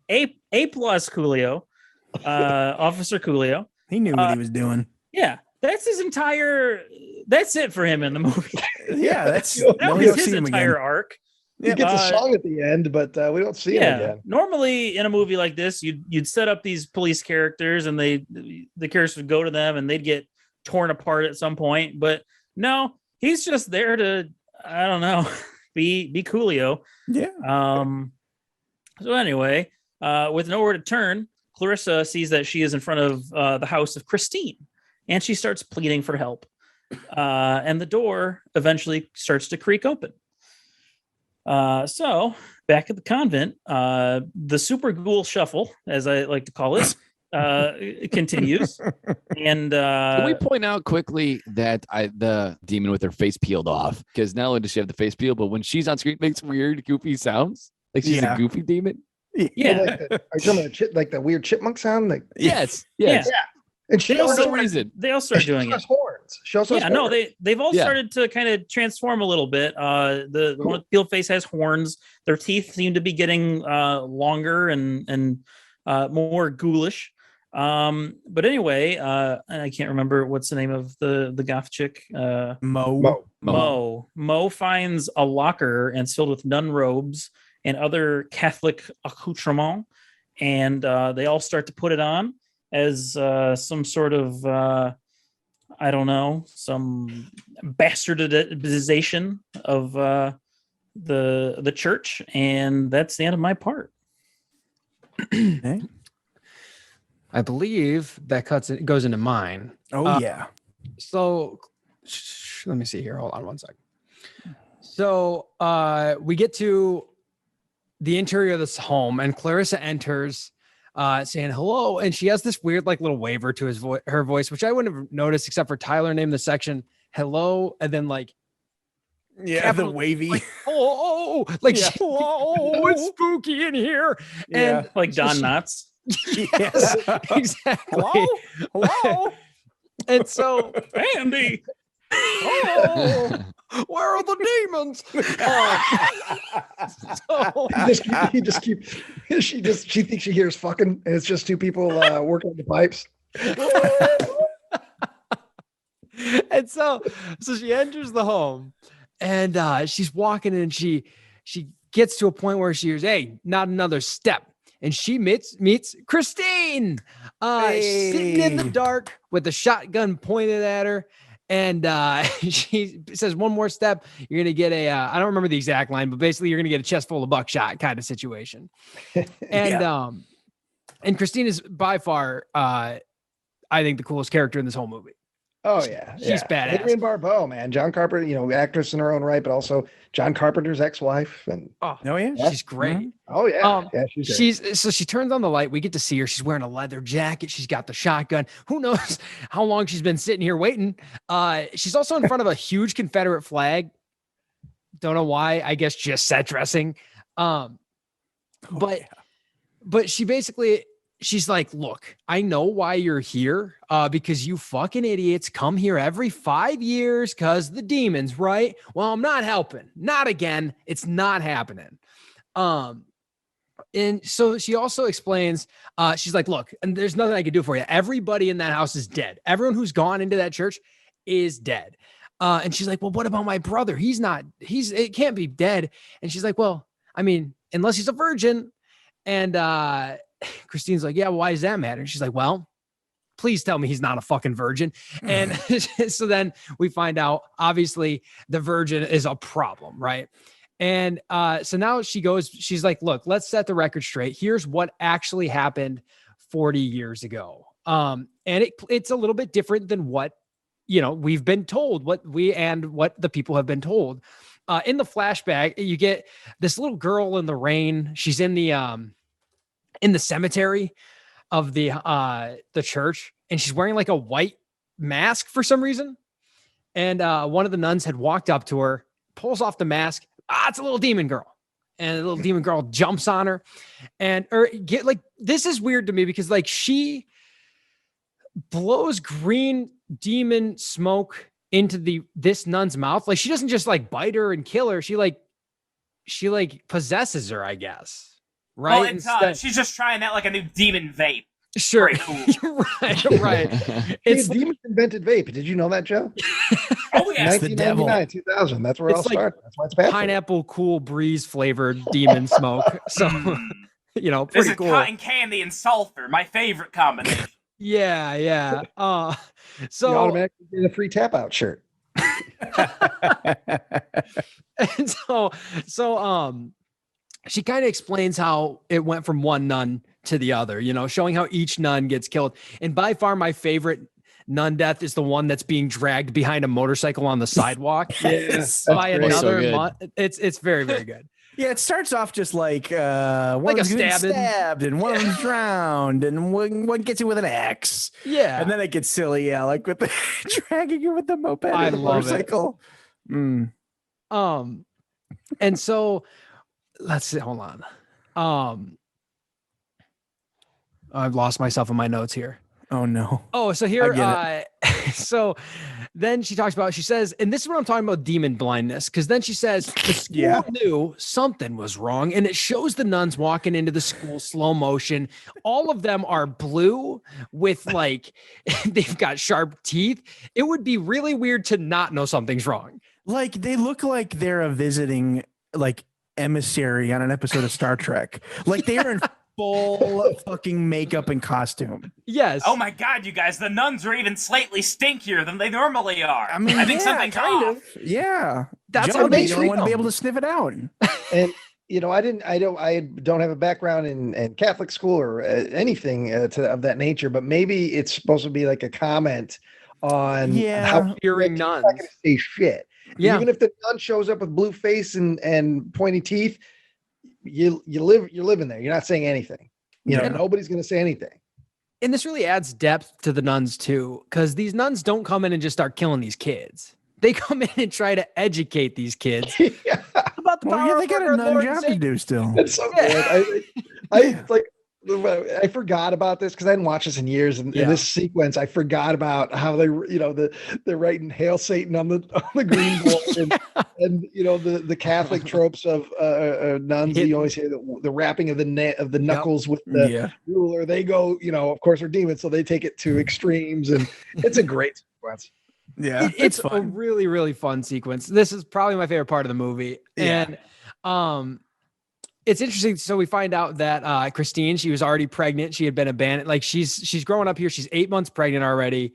A plus Coolio, Officer Coolio. He knew what he was doing. Yeah. That's it for him in the movie. Yeah, that was his entire arc. He gets a song at the end, but we don't see him again. Normally in a movie like this, you'd set up these police characters and the characters would go to them and they'd get torn apart at some point. But no, he's just there to, I don't know, be Coolio. Yeah. So anyway, with nowhere to turn, Clarissa sees that she is in front of the house of Christine, and she starts pleading for help. And the door eventually starts to creak open. So back at the convent, the super ghoul shuffle, as I like to call it, continues. And can we point out quickly that the demon with her face peeled off, because not only does she have the face peel, but when she's on screen, it makes weird, goofy sounds. Like she's a goofy demon. Yeah. Are you talking about like the weird chipmunk sound? Like, yes. Yeah. And she They all also start- reason. They all start doing it. horns. She also has horns. They've all started to kind of transform a little bit. The one with peeled face has horns. Their teeth seem to be getting longer and more ghoulish. But anyway, and I can't remember what's the name of the goth chick. Mo finds a locker and it's filled with nun robes and other Catholic accoutrement, and they all start to put it on as some sort of I don't know, some bastardization of the church, and that's the end of my part. Okay. I believe that goes into mine. Oh yeah. So let me see here. Hold on one second. So we get to the interior of this home, and Clarissa enters saying hello, and she has this weird like little waver to her voice, which I wouldn't have noticed except for Tyler named the section hello, and then like the wavy like, hello, like hello, it's spooky in here, and like Don Knotts. Yes, exactly. Hello. And so Andy, oh, where are the demons? She thinks she hears fucking, and it's just two people working on the pipes. And so she enters the home, and she's walking, and she gets to a point where she hears, "Hey, not another step." And she meets Christine, sitting in the dark with a shotgun pointed at her. And she says, one more step, you're going to get I don't remember the exact line, but basically you're going to get a chest full of buckshot kind of situation. And And Christine is by far, I think, the coolest character in this whole movie. Oh yeah, She's badass. Adrienne Barbeau, man, John Carpenter, actress in her own right, but also John Carpenter's ex-wife, and Oh, yeah. she's great. oh yeah, She's great. So she turns on the light. We get to see her. She's wearing a leather jacket. She's got the shotgun. Who knows how long she's been sitting here waiting? She's also in front of a huge Confederate flag. Don't know why. I guess just set dressing. But she basically. She's like, look, I know why you're here, because you fucking idiots come here every 5 years because the demons, right? Well, I'm not helping. Not again. It's not happening. And so she also explains, she's like, look, and there's nothing I can do for you. Everybody in that house is dead. Everyone who's gone into that church is dead. And she's like, well, what about my brother? It can't be dead. And she's like, well, I mean, unless he's a virgin. And, Christine's like, yeah, well, why does that matter? And she's like, well, please tell me he's not a fucking virgin. And so then we find out, obviously, the virgin is a problem, right? And so now she's like, look, let's set the record straight. Here's what actually happened 40 years ago. And it's a little bit different than what, we've been told, what the people have been told. In the flashback, you get this little girl in the rain. She's in the cemetery of the church, and she's wearing like a white mask for some reason. And one of the nuns had walked up to her, pulls off the mask. It's a little demon girl. And the little demon girl jumps on her, this is weird to me because like she blows green demon smoke into this nun's mouth. Like she doesn't just like bite her and kill her. She possesses her, I guess. Right. Well, she's just trying out like a new demon vape. Sure. Cool. right. It's demons invented vape. Did you know that, Joe? Oh yeah, 1999, 2000. That's where it all started. That's why it's bad. Pineapple Cool Breeze flavored demon smoke. So, pretty this is cool. cotton candy and sulfur, my favorite combination. Yeah. So you automatically get a free tap out shirt. And so she kind of explains how it went from one nun to the other, showing how each nun gets killed. And by far my favorite nun death is the one that's being dragged behind a motorcycle on the sidewalk. Yes, by another so it's very, very good. Yeah, it starts off just like one of them's stabbed and one of them's drowned and one gets it with an axe. Yeah. And then it gets silly, like with the dragging it with the moped I and the love motorcycle. And so let's see, hold on. I've lost myself in my notes here. Oh no. Oh, so here, so then she says, and this is what I'm talking about, demon blindness. Cause then she says, the school knew something was wrong. And it shows the nuns walking into the school, slow motion. All of them are blue with like, they've got sharp teeth. It would be really weird to not know something's wrong. Like they look like they're a visiting like emissary on an episode of Star Trek. Like they are in full fucking makeup and costume. Yes. Oh my God, you guys, the nuns are even slightly stinkier than they normally are. I mean, I think something's off. Yeah. That's how they treat don't want to be them. able to sniff it out. And I don't have a background in Catholic school or anything of that nature, but maybe it's supposed to be like a comment on how fearing you're nuns. not going to say shit. Yeah. Even if the nun shows up with blue face and pointy teeth, you're living there. You're not saying anything. Nobody's going to say anything. And this really adds depth to the nuns too, because these nuns don't come in and just start killing these kids. They come in and try to educate these kids Yeah. about the power they of got our a nun Lord job and to Savior. do still. It's so good. I forgot about this because I hadn't watched this in years. And in this sequence, I forgot about how they, they're writing "Hail Satan" on the green board, and the Catholic tropes of nuns. You always hear the wrapping of the knuckles with the ruler. They go, of course, they're demons, so they take it to extremes, and it's a great sequence. Yeah, It's a really, really fun sequence. This is probably my favorite part of the movie. Yeah. And it's interesting. So we find out that Christine, she was already pregnant. She had been abandoned. Like she's growing up here. She's 8 months pregnant already.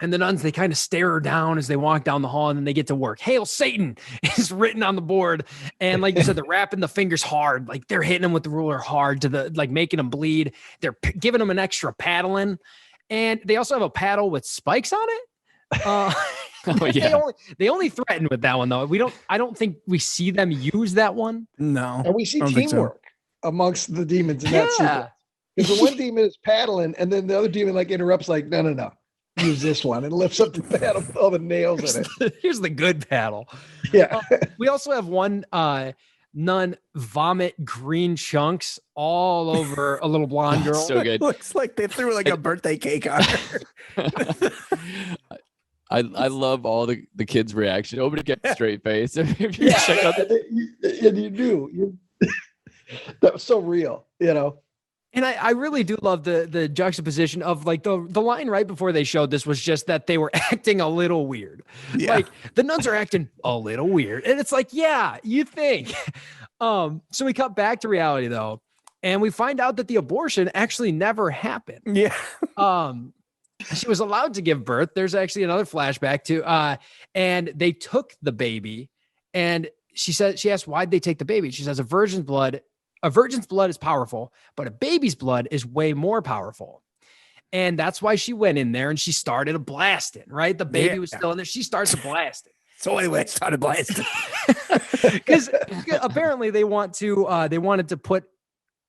And the nuns, they kind of stare her down as they walk down the hall, and then they get to work. Hail Satan is written on the board. And like you said, they're wrapping the fingers hard. Like they're hitting them with the ruler hard to the, like making them bleed. They're giving them an extra paddling. And they also have a paddle with spikes on it. Oh, yeah. They only threaten with that one though. I don't think we see them use that one. No. And we see I don't think so. teamwork amongst the demons in that sequence. Because the one demon is paddling, and then the other demon like interrupts, like, no. Use this one, and lifts up the paddle with all the nails in it. Here's the good paddle. Yeah. We also have one nun vomit green chunks all over a little blonde girl. So good. Looks like they threw like a birthday cake on her. I love all the kids' reaction. Nobody gets a straight face. If you Yeah. check out the- And you do. That was so real, you know. And I really do love the juxtaposition of like the line right before they showed this was just that they were acting a little weird. Yeah. Like the nuns are acting a little weird. And it's like, yeah, you think. So we cut back to reality though, and we find out that the abortion actually never happened. Yeah. She was allowed to give birth. There's actually another flashback to and they took the baby, and she asked, why'd they take the baby? She says, a virgin's blood is powerful, but a baby's blood is way more powerful. And that's why she went in there and she started a blasting, right? The baby was still in there. She starts a blasting. So anyway, I started blasting. Because apparently they wanted to put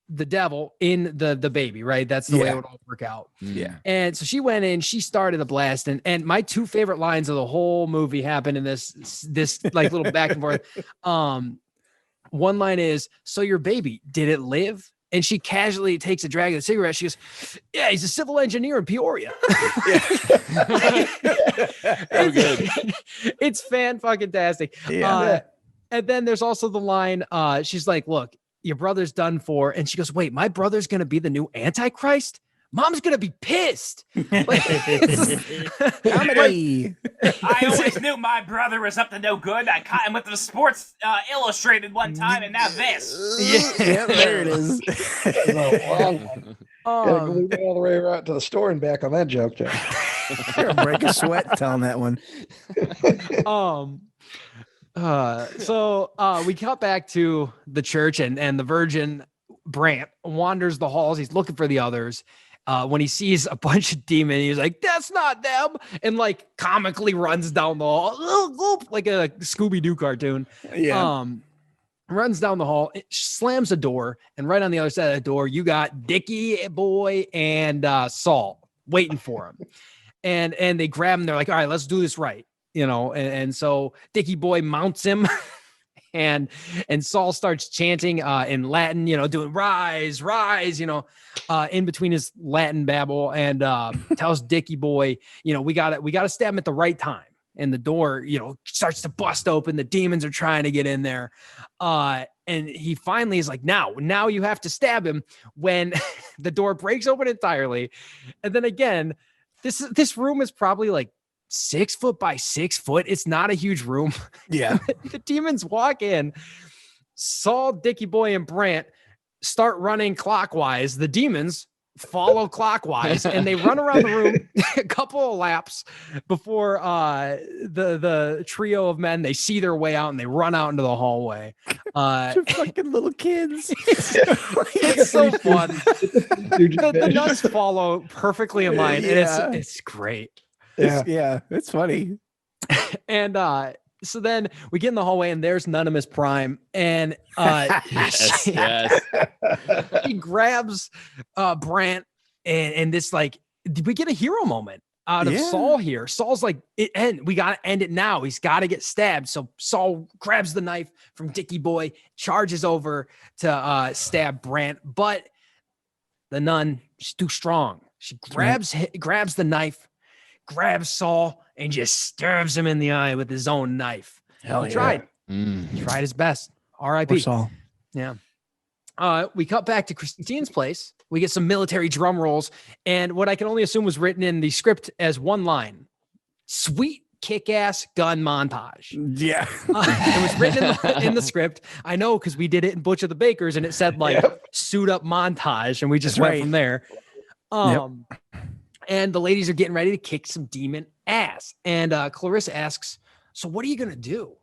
the devil in the baby, right? That's the way it would all work out. Yeah. And so she went in, she started a blast, and my two favorite lines of the whole movie happened in this like little back and forth. One line is, so your baby, did it live? And she casually takes a drag of the cigarette. She goes, yeah, he's a civil engineer in Peoria. So good. It's fan-fucking-tastic. Yeah. And then there's also the line, she's like, look, your brother's done for. And she goes, wait, my brother's going to be the new Antichrist? Mom's going to be pissed. Comedy. I always knew my brother was up to no good. I caught him with the Sports Illustrated one time, and now this. Yeah, there it is. Gotta go all the way around to the store and back on that joke, John. You're gonna break a sweat telling that one. So we cut back to the church, and the Virgin Brant wanders the halls. He's looking for the others. When he sees a bunch of demons, he's like, that's not them. And like comically runs down the hall like a Scooby-Doo cartoon. Yeah. Runs down the hall, it slams a door. And right on the other side of the door, you got Dickie boy and Saul waiting for him. And they grab him. They're like, all right, let's do this right. You know? And so Dickie boy mounts him. And Saul starts chanting in Latin, you know, doing rise, you know, in between his Latin babble, and tells Dickie boy, you know, we gotta stab him at the right time. And the door, you know, starts to bust open. The demons are trying to get in there. And he finally is like, now you have to stab him, when the door breaks open entirely. And then again, this room is probably like 6 foot by 6 foot. It's not a huge room. Yeah. The demons walk in. Saul, Dickie boy, and Brant start running clockwise. The demons follow clockwise, and they run around the room a couple of laps before the trio of men, they see their way out and they run out into the hallway. Fucking little kids. It's so fun. The nuns follow perfectly in line, and it's great. It's funny. And so then we get in the hallway, and there's Nonimus Prime, and Yes. he grabs Brant, and this, like, we get a hero moment out of Saul here. Saul's like, we gotta end it now. He's gotta get stabbed. So Saul grabs the knife from Dickie boy, charges over to stab Brant, but the nun, she's too strong. She grabs the knife, grabs Saul, and just stabs him in the eye with his own knife. Hell He tried. He tried his best. R.I.P. Saul. Yeah. We cut back to Christine's place. We get some military drum rolls, and what I can only assume was written in the script as one line: "Sweet kick-ass gun montage." Yeah. It was written in the script. I know, because we did it in Butcher the Baker's, and it said like "suit up montage," and we just went from there. And the ladies are getting ready to kick some demon ass. And Clarissa asks, so what are you going to do?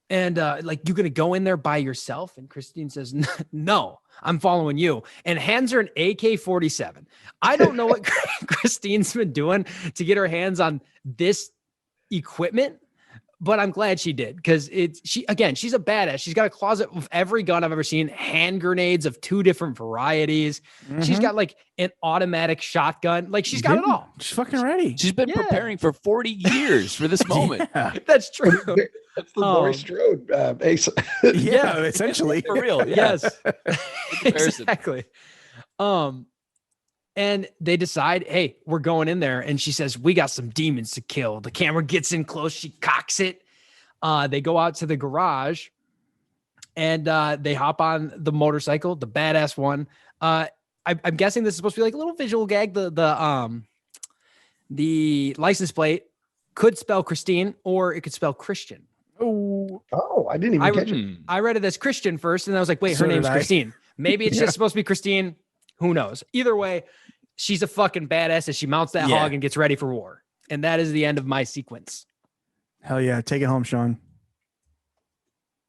And like, you going to go in there by yourself? And Christine says, no, I'm following you, and hands her an AK-47. I don't know what Christine's been doing to get her hands on this equipment, but I'm glad she did, because she's a badass. She's got a closet of every gun I've ever seen, hand grenades of 2 different varieties. She's got like an automatic shotgun. Like, she's got it all. She's fucking ready. She's been preparing for 40 years for this moment. That's true. That's the Laurie Strode ace. Yeah, essentially. For real. Yeah. Yes. Exactly. And they decide, hey, we're going in there. And she says, we got some demons to kill. The camera gets in close. She cocks it. They go out to the garage, and they hop on the motorcycle, the badass one. I'm guessing this is supposed to be like a little visual gag. The license plate could spell Christine, or it could spell Christian. Oh, I didn't even catch it. I read it as Christian first, and I was like, wait, So her name's did I. Christine. Maybe it's just supposed to be Christine. Who knows? Either way, she's a fucking badass as she mounts that hog and gets ready for war. And that is the end of my sequence. Hell yeah. Take it home, Sean.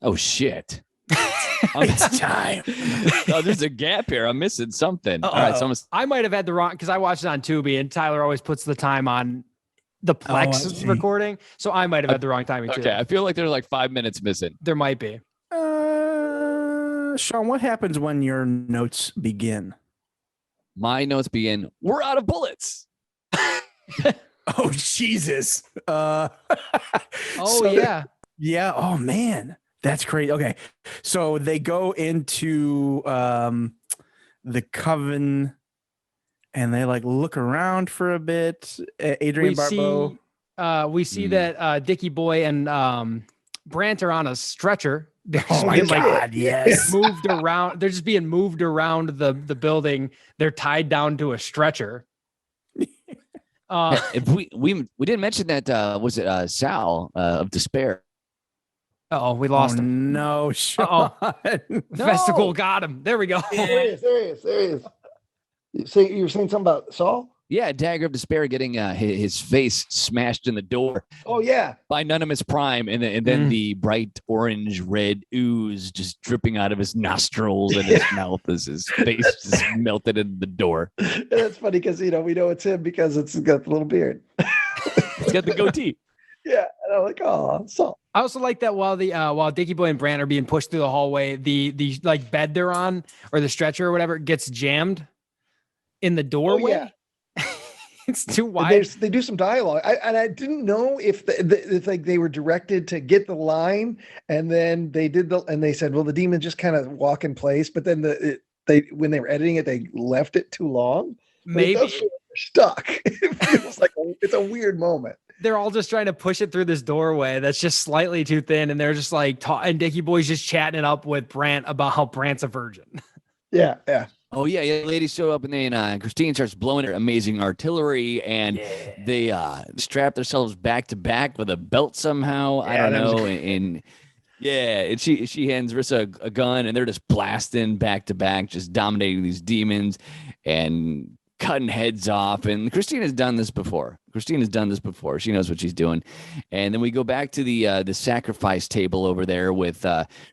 Oh, shit. It's time. Oh, there's a gap here. I'm missing something. All right, so I might have had the wrong, because I watched it on Tubi, and Tyler always puts the time on the Plex recording. So I might have had the wrong timing too. Okay, I feel like there's like 5 minutes missing. There might be. Sean, what happens when your notes begin? My notes begin, we're out of bullets. Oh, Jesus. Oh, yeah. Yeah. Oh, man. That's crazy. Okay. So they go into the Coven, and they like look around for a bit. Adrian Barbeau. We see that Dickie Boy and Brant are on a stretcher. They're just Oh my being, God, yes. moved around. They're just being moved around the building. They're tied down to a stretcher. If we didn't mention that, was it Sal of Despair? Oh, we lost him. No, Sean. Vesicle got him. There we go. There he is. You were saying something about Saul? Yeah, Dagger of Despair getting his face smashed in the door. Oh, yeah. By Nonimus Prime, and then the bright orange red ooze just dripping out of his nostrils and his mouth as his face just melted in the door. And that's funny because, we know it's him because it's got the little beard. It's got the goatee. Yeah. And I'm like, oh, Saul. I also like that while Dickie Boy and Brant are being pushed through the hallway, the like bed they're on, or the stretcher or whatever, gets jammed in the doorway. Oh, yeah. It's too wide. They do some dialogue. I didn't know if like they were directed to get the line, and then they did and they said, well, the demon just kind of walk in place, but then when they were editing it, they left it too long. Maybe it does feel like they're stuck. It feels like it's a weird moment. They're all just trying to push it through this doorway that's just slightly too thin, and they're just like, and Dickie Boy's just chatting it up with Brant about how Brant's a virgin. Yeah. Oh yeah, ladies show up, and then Christine starts blowing her amazing artillery, and they strap themselves back to back with a belt somehow. I don't know, and she hands Rissa a gun, and they're just blasting back to back, just dominating these demons and cutting heads off. And Christine has done this before. She knows what she's doing. And then we go back to the sacrifice table over there with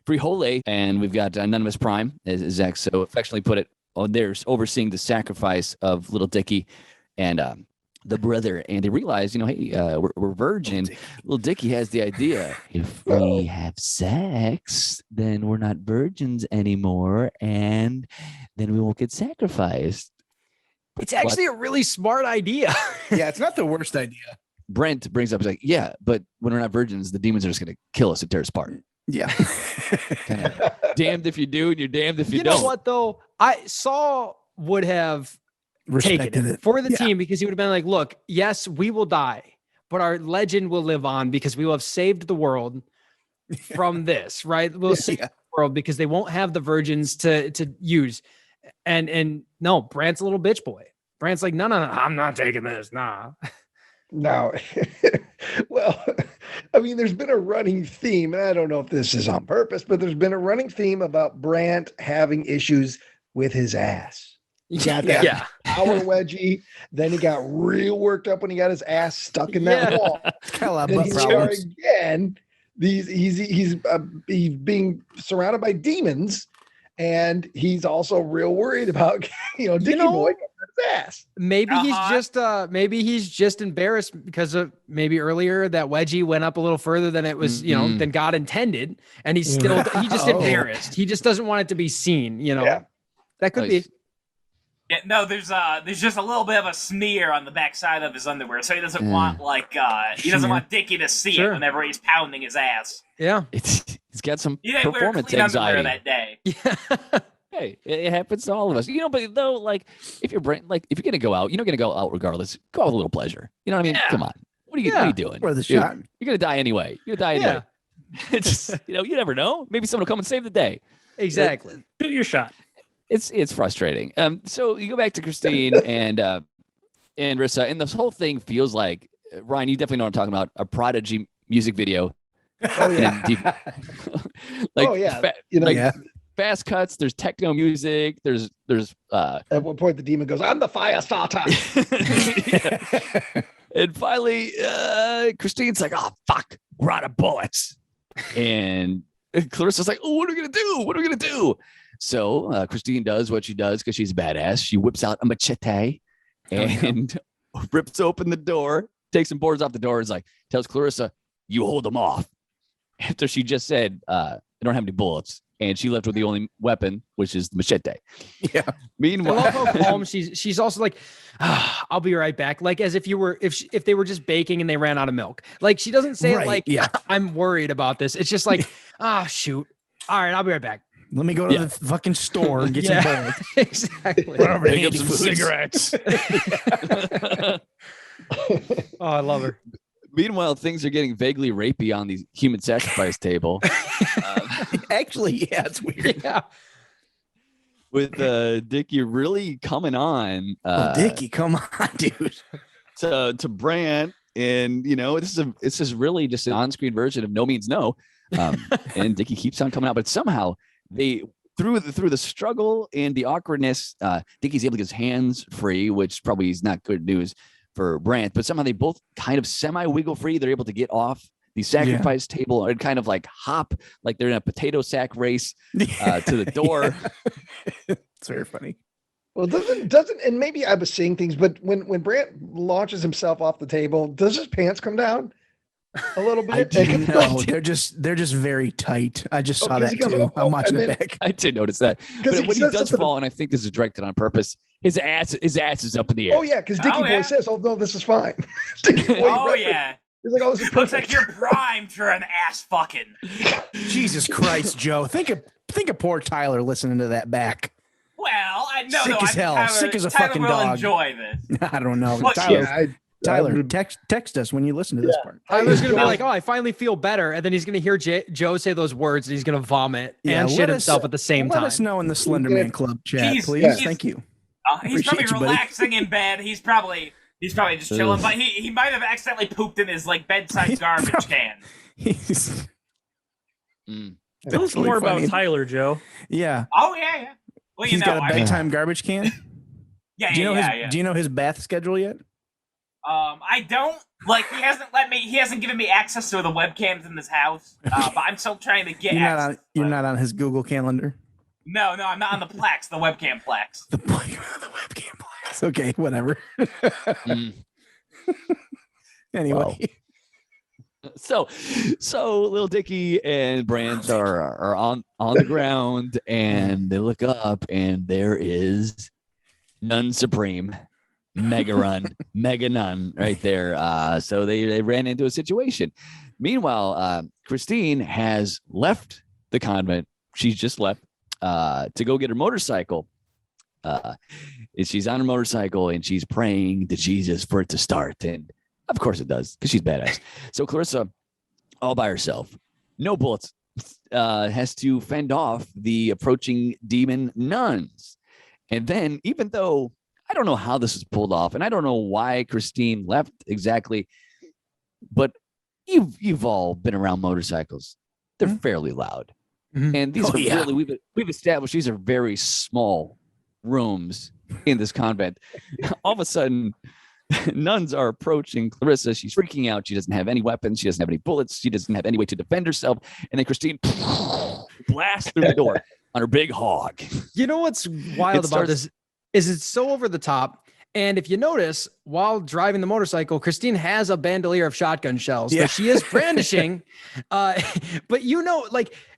Frihole, and we've got Anonymous Prime, as Zach so affectionately put it. Oh, they're overseeing the sacrifice of little Dickie and the brother. And they realize, hey, we're virgin. Little Dickie has the idea. If we have sex, then we're not virgins anymore, and then we won't get sacrificed. It's actually a really smart idea. Yeah, it's not the worst idea. Brent brings up, he's like, yeah, but when we're not virgins, the demons are just going to kill us and tear us apart. Yeah. Damned if you do, and you're damned if you You don't. know what, though? Saul would have Respected taken it. for the team, because he would have been like, look, yes, we will die, but our legend will live on because we will have saved the world from this, right? We'll save the world because they won't have the virgins to use. And no, Brant's a little bitch boy. Brant's like, no, I'm not taking this. Nah. No. Well, I mean, there's been a running theme, and I don't know if this is on purpose, but there's been a running theme about Brant having issues with his ass. He got that Yeah. power wedgie. Then he got real worked up when he got his ass stuck in that Yeah. wall. Got a lot of Then butt he's here problems. again. He's being surrounded by demons, and he's also real worried about Dickie Boy getting his ass. Maybe Uh-huh. maybe he's just embarrassed because of maybe earlier that wedgie went up a little further than it was, than God intended, and he's just Oh. embarrassed. He just doesn't want it to be seen. Yeah. That could be. Yeah, no, there's just a little bit of a smear on the backside of his underwear, so he doesn't want he doesn't want Dickie to see it whenever he's pounding his ass. Yeah. He's got some He didn't wear performance clean underwear anxiety. that day. Yeah. Hey, it happens to all of us. But though, like, if you're if you're gonna go out, you're not gonna go out regardless. Go out with a little pleasure. You know what I mean? Yeah. Come on. What are you doing? Worth a Dude, shot. You're gonna die anyway. You're gonna die anyway. It's just, you never know. Maybe someone will come and save the day. Exactly. Shoot your shot. It's frustrating. So you go back to Christine and Rissa, and this whole thing feels like Ryan. You definitely know what I'm talking about. A Prodigy music video. Oh yeah. Like, oh yeah. like fast cuts. There's techno music. There's At one point, the demon goes, "I'm the fire starter." and finally, Christine's like, "Oh fuck, we're out of bullets," and Clarissa's like, "Oh, what are we gonna do? What are we gonna do?" So Christine does what she does because she's badass. She whips out a machete and rips open the door, takes some boards off the door, and tells Clarissa, "You hold them off." After she just said, "I don't have any bullets," and she left with the only weapon, which is the machete. Yeah. I Meanwhile, love how calm she's also like, I'll be right back. Like as if if they were just baking and they ran out of milk. Like she doesn't say Right, it like, yeah. I'm worried about this. It's just like, shoot. All right, I'll be right back. Let me go to the fucking store and get some bullets. Exactly. pick up some cigarettes. Oh, I love her. Meanwhile, things are getting vaguely rapey on the human sacrifice table. Actually, yeah, it's weird. Yeah. With Dickie really coming on Dickie, come on, dude. to Brant, and this is really just an on-screen version of No Means No, and Dickie keeps on coming out, but somehow they through the struggle and the awkwardness, Dickie's able to get his hands free, which probably is not good news for Brant, but somehow they both kind of semi-wiggle free. They're able to get off the sacrifice table and kind of like hop like they're in a potato sack race to the door. It's very funny. Well, doesn't and maybe I was seeing things, but when Brant launches himself off the table, does his pants come down a little bit? No, they're just very tight. I just saw that too. I'm watching it back. I did notice that. But when he does fall, and I think this is directed on purpose, his ass is up in the air. Oh yeah, because Dickie Boy says, "Oh no, this is fine." Dickie Boy, Oh yeah. He's like, "Oh, this is Looks perfect." like you're primed for an ass fucking. Jesus Christ, Joe. Think of poor Tyler listening to that back. Well, I know. Sick as hell. Tyler, Sick as a Tyler fucking will dog. enjoy this. I don't know. Look, Tyler, text us when you listen to this part. Tyler's gonna be like, "Oh, I finally feel better," and then he's gonna hear Joe say those words, and he's gonna vomit and shit himself at the same time. Let us know in the Slenderman Club chat, He's- please. he's- Thank you. He's probably Appreciate you, buddy. relaxing in bed. He's probably just chilling, but he might have accidentally pooped in his bedside garbage can. He's- Tell us more about Tyler, Joe. Yeah. Oh yeah. Well, He's got a bedtime garbage can. Yeah, Do you know yeah. Do you know his bath schedule yet? I don't he hasn't given me access to the webcams in this house. But I'm still trying to get access. You're not on his Google Calendar. No, I'm not on the Plex, the webcam Plex. The webcam Plex. Okay, whatever. Anyway. Wow. So little Dickie and Brant are on the ground, and they look up, and there is Nun Supreme, Mega Nun right there. So they ran into a situation. Meanwhile, Christine has left the convent. She's just left to go get her motorcycle. She's on her motorcycle, and she's praying to Jesus for it to start. And of course it does, because she's badass. So Clarissa, all by herself, no bullets, has to fend off the approaching demon nuns. And then, even though I don't know how this is pulled off, and I don't know why Christine left exactly, but you've all been around motorcycles. They're fairly loud. And these are really, we've established these are very small rooms in this convent. All of a sudden, nuns are approaching Clarissa. She's freaking out. She doesn't have any weapons. She doesn't have any bullets. She doesn't have any way to defend herself. And then Christine blasts through the door on her big hog. You know what's wild about this is it's so over the top. And if you notice, while driving the motorcycle, Christine has a bandolier of shotgun shells that she is brandishing. But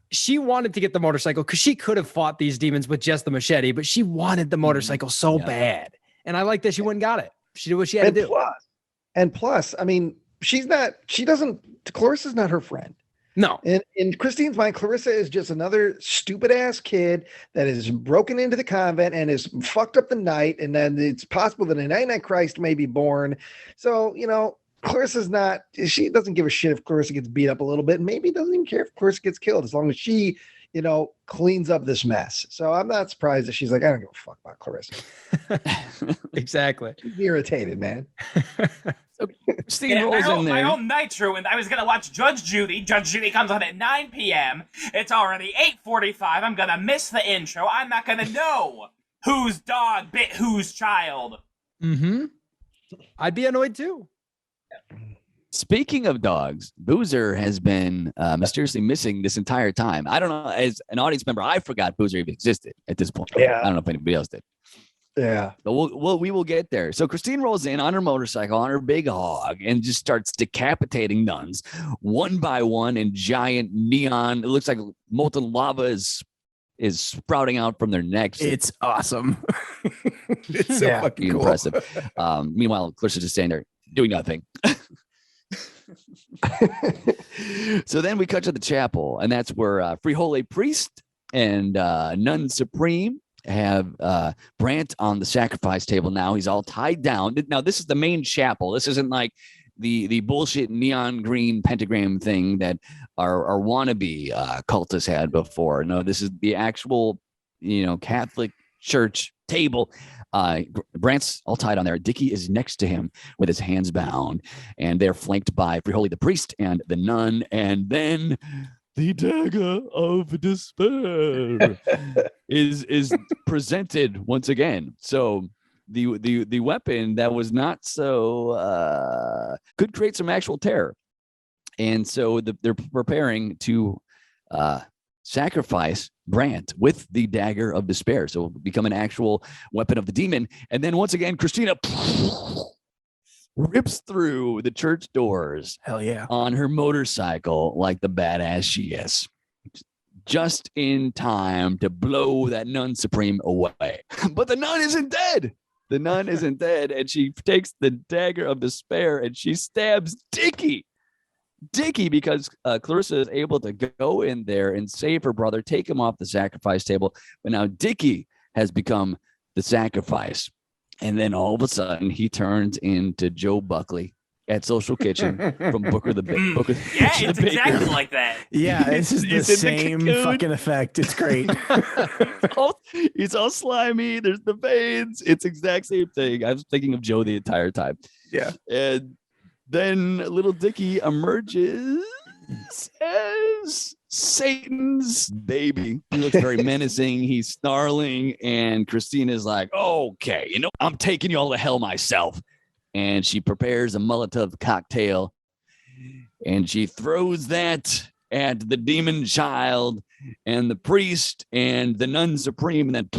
she wanted to get the motorcycle because she could have fought these demons with just the machete, but she wanted the motorcycle so bad. And I like that she went and got it. She did what she had to do. Plus, I mean, Clarissa's not her friend. No. In Christine's mind, Clarissa is just another stupid ass kid that is broken into the convent and is fucked up the night. And then it's possible that an Antichrist may be born. So, Clarissa's she doesn't give a shit if Clarissa gets beat up a little bit. Maybe doesn't even care if Clarissa gets killed as long as she, cleans up this mess. So I'm not surprised that she's like, I don't give a fuck about Clarissa. Exactly. She's irritated, man. Steve rolls in there. My own nitro, and I was gonna watch Judge Judy. Judge Judy comes on at 9 p.m. It's already 8:45. I'm gonna miss the intro. I'm not gonna know whose dog bit whose child. Mm-hmm. I'd be annoyed too. Speaking of dogs, Boozer has been mysteriously missing this entire time. I don't know, as an audience member, I forgot Boozer even existed at this point. Yeah. I don't know if anybody else did. Yeah. But we will get there. So Christine rolls in on her motorcycle, on her big hog, and just starts decapitating nuns one by one in giant neon. It looks like molten lava is sprouting out from their necks. It's awesome. It's so fucking cool. Impressive. Meanwhile, Clarissa's just standing there doing nothing. So then we cut to the chapel, and that's where Free Holy Priest and Nun Supreme have Brant on the sacrifice table. Now he's all tied down. Now this is the main chapel. This isn't like the bullshit neon green pentagram thing that our wannabe cultists had before. No, this is the actual Catholic church table. Brant's all tied on there. Dickie is next to him with his hands bound, and they're flanked by Free Holy the priest and the nun, and then the dagger of despair is presented once again. So the weapon that was not so could create some actual terror, and so they're preparing to sacrifice Brant with the dagger of despair, so it'll become an actual weapon of the demon. And then once again, Christina rips through the church doors. Hell yeah. On her motorcycle like the badass she is, just in time to blow that Nun Supreme away. But the nun isn't dead. The nun isn't dead, and she takes the dagger of despair and she stabs Dickie because Clarissa is able to go in there and save her brother, take him off the sacrifice table. But now Dickie has become the sacrifice. And then all of a sudden he turns into Joe Buckley at Social Kitchen from Booker the Big. Yeah, it's exactly like that. Yeah, it's the same fucking effect. It's great. He's all slimy. There's the veins. It's exact same thing. I was thinking of Joe the entire time. Yeah. And then little Dickie emerges as Satan's baby. He looks very menacing. He's snarling, and Christina's like, okay, I'm taking you all to hell myself. And she prepares a Molotov cocktail, and she throws that at the demon child and the priest and the Nun Supreme, and then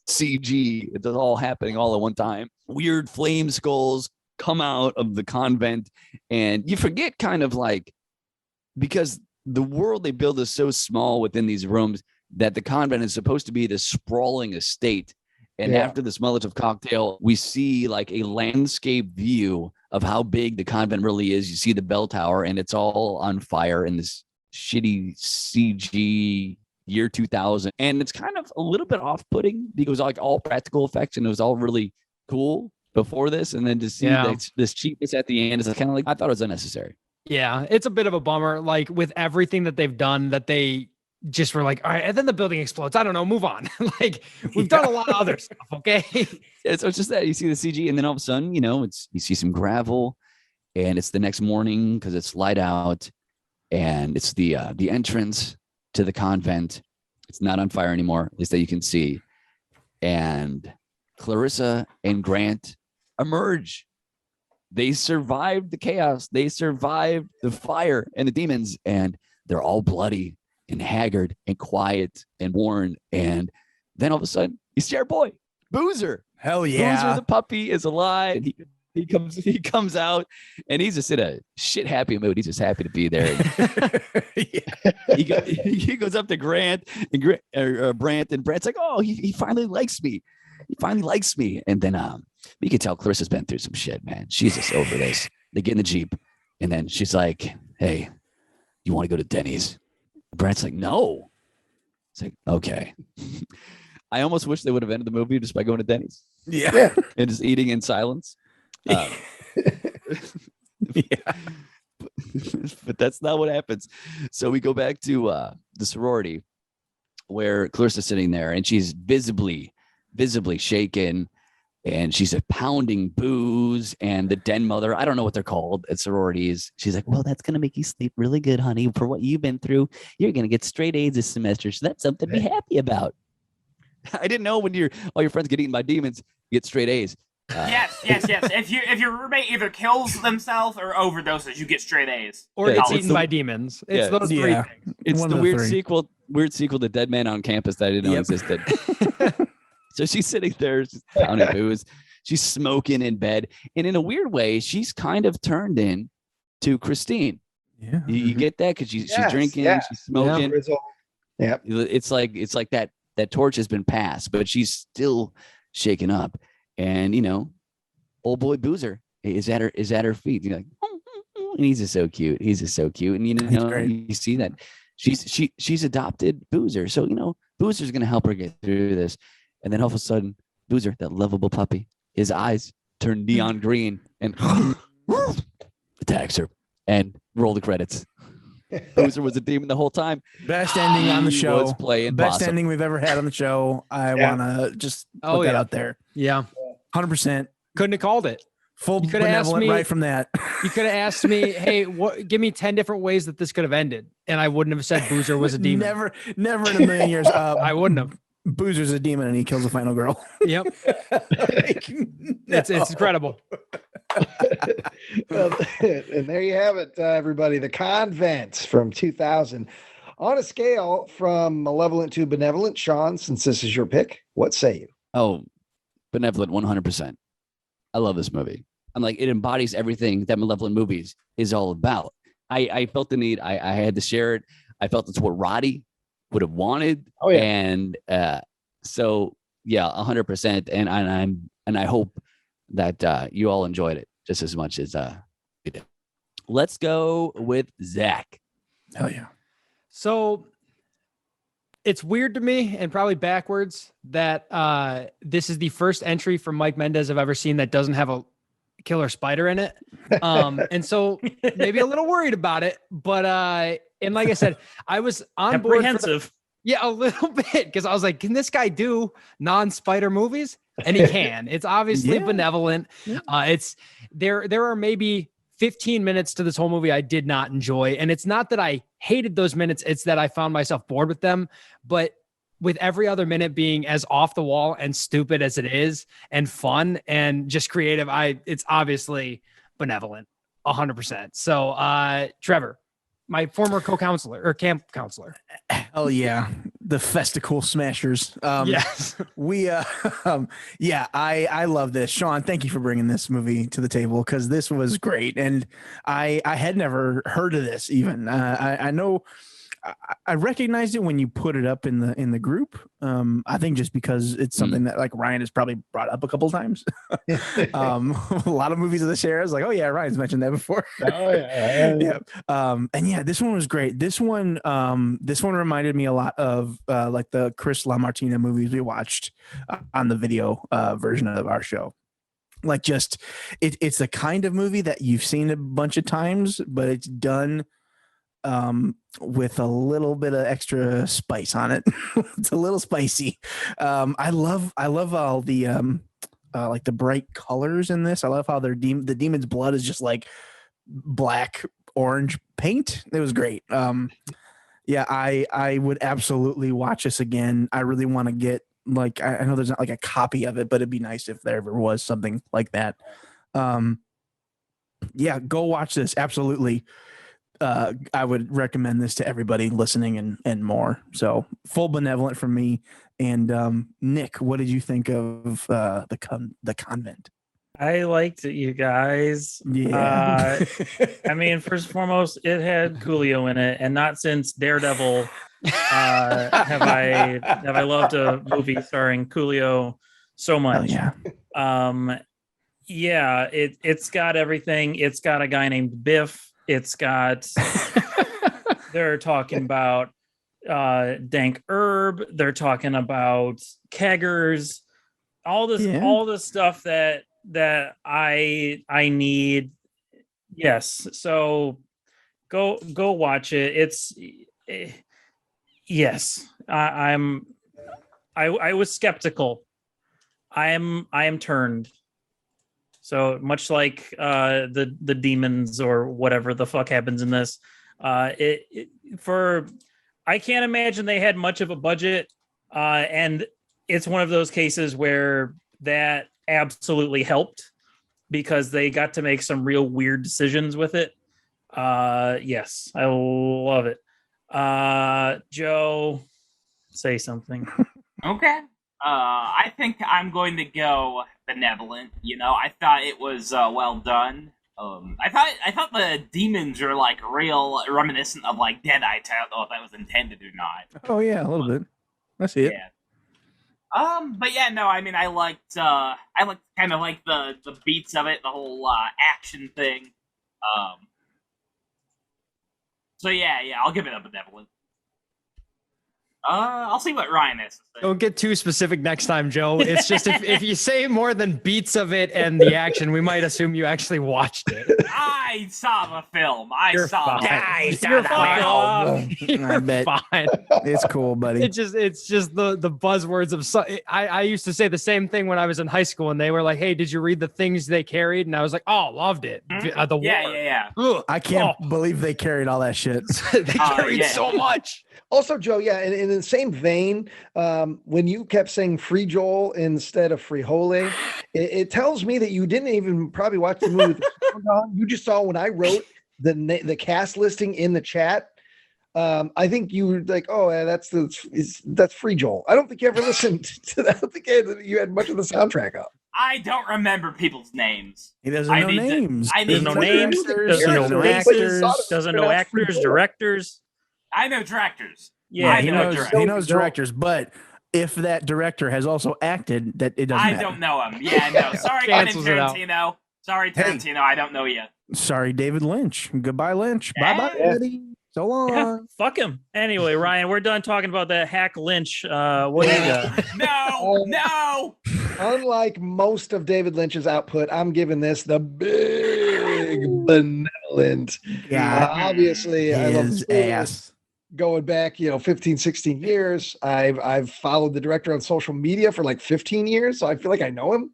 CG. It's all happening all at one time. Weird flame skulls come out of the convent, and you forget kind of like, because the world they build is so small within these rooms, that the convent is supposed to be this sprawling estate. And after this Molotov cocktail, we see like a landscape view of how big the convent really is. You see the bell tower, and it's all on fire in this shitty CG year 2000. And it's kind of a little bit off-putting because it was like all practical effects, and it was all really cool before this. And then to see this cheapness at the end is kind of like, I thought it was unnecessary. Yeah, it's a bit of a bummer. Like with everything that they've done, that they just were like, all right, and then the building explodes. I don't know, move on. Like we've done a lot of other stuff. Okay. So it's just that you see the CG, and then all of a sudden, you see some gravel, and it's the next morning because it's light out, and it's the entrance to the convent. It's not on fire anymore, at least that you can see. And Clarissa and Grant emerge. They survived the chaos. They survived the fire and the demons, and they're all bloody and haggard and quiet and worn. And then all of a sudden, you see our boy, Boozer. Hell yeah. Boozer the puppy is alive. He comes out, and he's just in a shit happy mood. He's just happy to be there. He goes up to Grant and Brant, and Brant's like, "Oh, he finally likes me. He finally likes me." And then you can tell Clarissa's been through some shit, man. She's just over this. They get in the Jeep, and then she's like, "Hey, you want to go to Denny's?" Brant's like, "No." It's like, okay. I almost wish they would have ended the movie just by going to Denny's. Yeah. And just eating in silence. Yeah. But that's not what happens. So we go back to the sorority where Clarissa's sitting there, and she's visibly shaken, and she's pounding booze, and the den mother, I don't know what they're called at sororities. She's like, "Well, that's going to make you sleep really good, honey. For what you've been through, you're going to get straight A's this semester. So that's something to be happy about." I didn't know when all your friends get eaten by demons, you get straight A's. Yes. If your roommate either kills themselves or overdoses, you get straight A's. Or gets eaten by demons. It's those three things. It's One the of weird three. sequel to Dead Man on Campus that I didn't know existed. So she's sitting there, she's pounding booze. She's smoking in bed. And in a weird way, she's kind of turned in to Christine. Yeah. You get that? Because she's drinking, she's smoking. Yeah. It's like that torch has been passed, but she's still shaken up. And old boy Boozer is at her feet. You're like, and he's just so cute. And you see that she's adopted Boozer. So Boozer's gonna help her get through this. And then all of a sudden, Boozer, that lovable puppy, his eyes turn neon green and attacks her. And roll the credits. Boozer was a demon the whole time. Best ending on the He show. was playing Best possum. ending we've ever had on the show. I want to just put that out there. Yeah. 100%. Couldn't have called it. Full You coulda asked benevolent me- right from that. You could have asked me, "Hey, give me 10 different ways that this could have ended," and I wouldn't have said Boozer was a demon. Never in a million years. I wouldn't have. Boozer's a demon and he kills the final girl. Yep. It's incredible. Well, and there you have it, everybody. The Convent from 2000. On a scale from malevolent to benevolent, Sean, since this is your pick, what say you? Oh, Benevolent 100%. I love this movie. I'm like, it embodies everything that Malevolent movies is all about. I felt the need. I had to share it. I felt it's what Roddy would have wanted. Oh, yeah. And so yeah, 100%. And I hope that you all enjoyed it just as much as we did. Let's go with Zach. Hell yeah. So it's weird to me and probably backwards that this is the first entry from Mike Mendez I've ever seen that doesn't have a killer spider in it. And so maybe a little worried about it, but and like I said, I was on board. Apprehensive. Yeah, a little bit, because I was like, can this guy do non-spider movies? And he can. It's obviously benevolent. It's there are maybe 15 minutes to this whole movie I did not enjoy. And it's not that I hated those minutes, it's that I found myself bored with them. But with every other minute being as off the wall and stupid as it is, and fun and just creative, it's obviously benevolent 100%. So Trevor, my former co-counselor or camp counselor. Hell yeah. The Festival Smashers. Yes. I love this. Sean, thank you for bringing this movie to the table, because this was great. And I had never heard of this even. I know I recognized it when you put it up in the group. I think just because it's something that like Ryan has probably brought up a couple times. A lot of movies of this era is like, oh yeah, Ryan's mentioned that before. Oh yeah. And yeah, this one was great. This one reminded me a lot of like the Chris LaMartina movies we watched on the video version of our show. Like just it's the kind of movie that you've seen a bunch of times, but it's done with a little bit of extra spice on it. It's a little spicy. I love all the like the bright colors in this. I love how the demon's blood is just like black orange paint. It was great. I would absolutely watch this again. I really want to get like I know there's not like a copy of it, but it'd be nice if there ever was something like that. Yeah, go watch this. Absolutely. I would recommend this to everybody listening and more. So full Benevolent from me. And Nick, what did you think of the Convent? I liked it, you guys. Yeah. I mean, first and foremost, it had Coolio in it, and not since Daredevil have I loved a movie starring Coolio so much. Oh, yeah. It's got everything. It's got a guy named Biff. It's got they're talking about dank herb. They're talking about keggers. All the stuff that I need. Yes. So go watch it. Yes. I was skeptical. I am turned. So much like the demons or whatever the fuck happens in this, I can't imagine they had much of a budget, and it's one of those cases where that absolutely helped because they got to make some real weird decisions with it. Yes, I love it. Joe, say something. Okay. I think I'm going to go Benevolent. You know, I thought it was well done. I thought the demons were like real reminiscent of like Deadites. I don't know if that was intended or not. Oh yeah, a little bit. I see it. Yeah. But yeah, no, I mean, I liked kind of like the beats of it, the whole action thing. So yeah, I'll give it a Benevolent. I'll see what Ryan has to say. Don't get too specific next time, Joe. It's just if you say more than beats of it and the action, we might assume you actually watched it. I saw the film. You're saw fine. the film. You're fine. I You're bet. fine. It's cool, buddy. It's just the buzzwords of I used to say the same thing when I was in high school, and they were like, "Hey, did you read the things they carried?" And I was like, "Oh, loved it." Mm-hmm. The war. Yeah. Ugh. I can't believe they carried all that shit. They carried so much. Also, Joe, yeah, and in the same vein, when you kept saying Free Joel instead of Free Hole, it tells me that you didn't even probably watch the movie with the sound on. You just saw when I wrote the cast listing in the chat. I think you were like, "Oh, yeah, that's Free Joel." I don't think you ever listened to that. I don't think you had much of the soundtrack up. I don't remember people's names. He doesn't know names. Doesn't know names. Doesn't know actors. Doesn't know actors, directors. I know directors. Yeah, he knows directors, but if that director has also acted, that it doesn't matter. I don't know him. Yeah, no. Sorry, Quentin Tarantino. Sorry, Tarantino. I don't know you. Sorry, David Lynch. Goodbye, Lynch. Bye-bye, buddy. So long. Yeah, fuck him. Anyway, Ryan, we're done talking about that hack Lynch. What do you got? No. Unlike most of David Lynch's output, I'm giving this the big Benevolent. Yeah, obviously, I love his ass. Going back, 15, 16 years. I've followed the director on social media for like 15 years, so I feel like I know him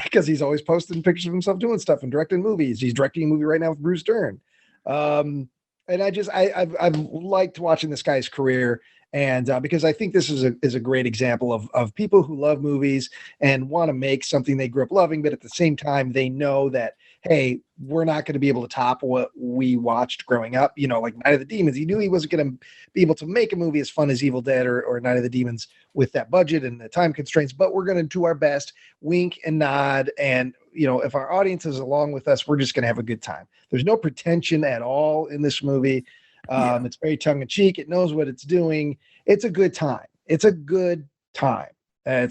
because he's always posting pictures of himself doing stuff and directing movies. He's directing a movie right now with Bruce Dern. And I've liked watching this guy's career, and because I think this is a great example of people who love movies and want to make something they grew up loving, but at the same time they know that, hey, we're not going to be able to top what we watched growing up. Like Night of the Demons. He knew he wasn't going to be able to make a movie as fun as Evil Dead or Night of the Demons with that budget and the time constraints, but we're going to do our best, wink and nod. And, if our audience is along with us, we're just going to have a good time. There's no pretension at all in this movie. It's very tongue in cheek. It knows what it's doing. It's a good time. It's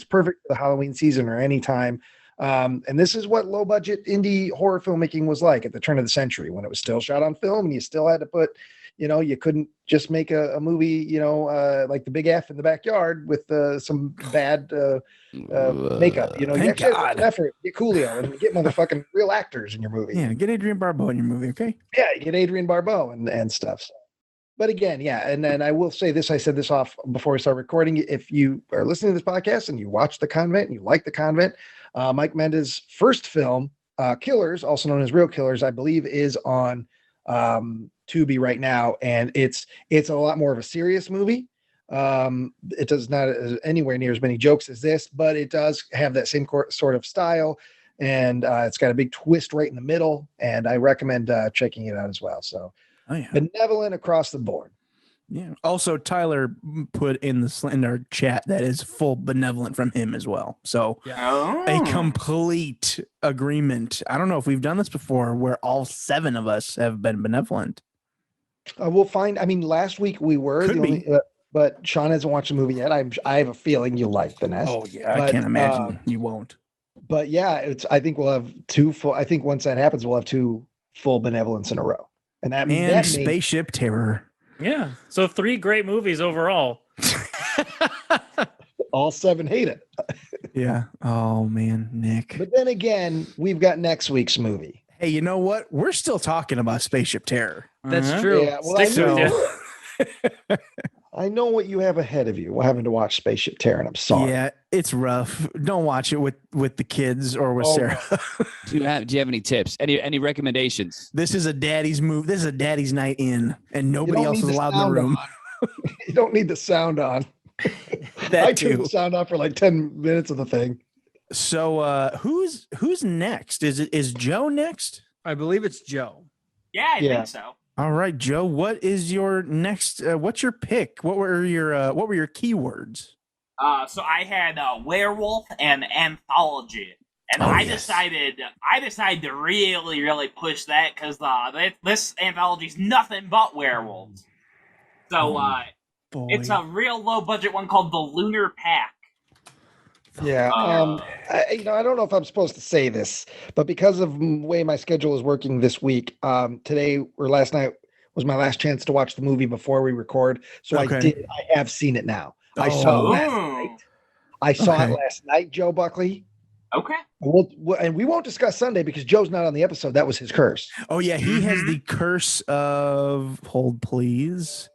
perfect for the Halloween season or any time. And this is what low budget indie horror filmmaking was like at the turn of the century, when it was still shot on film and you still had to put, you couldn't just make a movie, like The Big F in the backyard with some bad makeup. You actually had to effort, get Coolio and get motherfucking real actors in your movie. Yeah, get Adrienne Barbeau in your movie, okay? Yeah, get Adrienne Barbeau and stuff. So. But again, yeah, and then I will say this, I said this off before we start recording. If you are listening to this podcast and you watch The Convent and you like The Convent, Mike Mendez' first film, Killers, also known as Real Killers, I believe is on Tubi right now, and it's a lot more of a serious movie. It does not anywhere near as many jokes as this, but it does have that same sort of style, and it's got a big twist right in the middle. And I recommend checking it out as well. So, benevolent across the board. Yeah. Also, Tyler put in our chat that is full benevolent from him as well. So a complete agreement. I don't know if we've done this before where all 7 of us have been benevolent. We'll find. I mean, last week we were Could the only, but Sean hasn't watched the movie yet. I have a feeling you'll like the Nest. Oh yeah, I can't imagine you won't. But yeah, I think we'll have 2 full. I think once that happens, we'll have 2 full benevolence in a row, and that means Spaceship Terror. Yeah. So 3 great movies overall. all 7 hate it. Yeah. Oh man, Nick. But then again, we've got next week's movie. Hey, you know what? We're still talking about Spaceship Terror. That's true. Yeah, well, Stick with you. I know what you have ahead of you. Having to watch Spaceship Terror, and I'm sorry. Yeah, it's rough. Don't watch it with the kids or with Sarah. Do you have any tips? Any recommendations? This is a daddy's move. This is a daddy's night in, and nobody else is allowed in the room. You don't need the sound on. That I turned too. the sound off for like 10 minutes of the thing. So who's next? Is Joe next? I believe it's Joe. Yeah, I think so. All right, Joe. What is your next? What's your pick? What were your keywords? So I had werewolf and anthology, and I decided to really, really push that because this anthology is nothing but werewolves. So it's a real low budget one called the Lunar Pack. Yeah. I don't know if I'm supposed to say this, but because of the way my schedule is working this week, today or last night was my last chance to watch the movie before we record. So I have seen it now. I saw it last night. Joe Buckley. Okay. And we won't discuss Sunday because Joe's not on the episode. That was his curse. Oh yeah, he has the curse of hold please.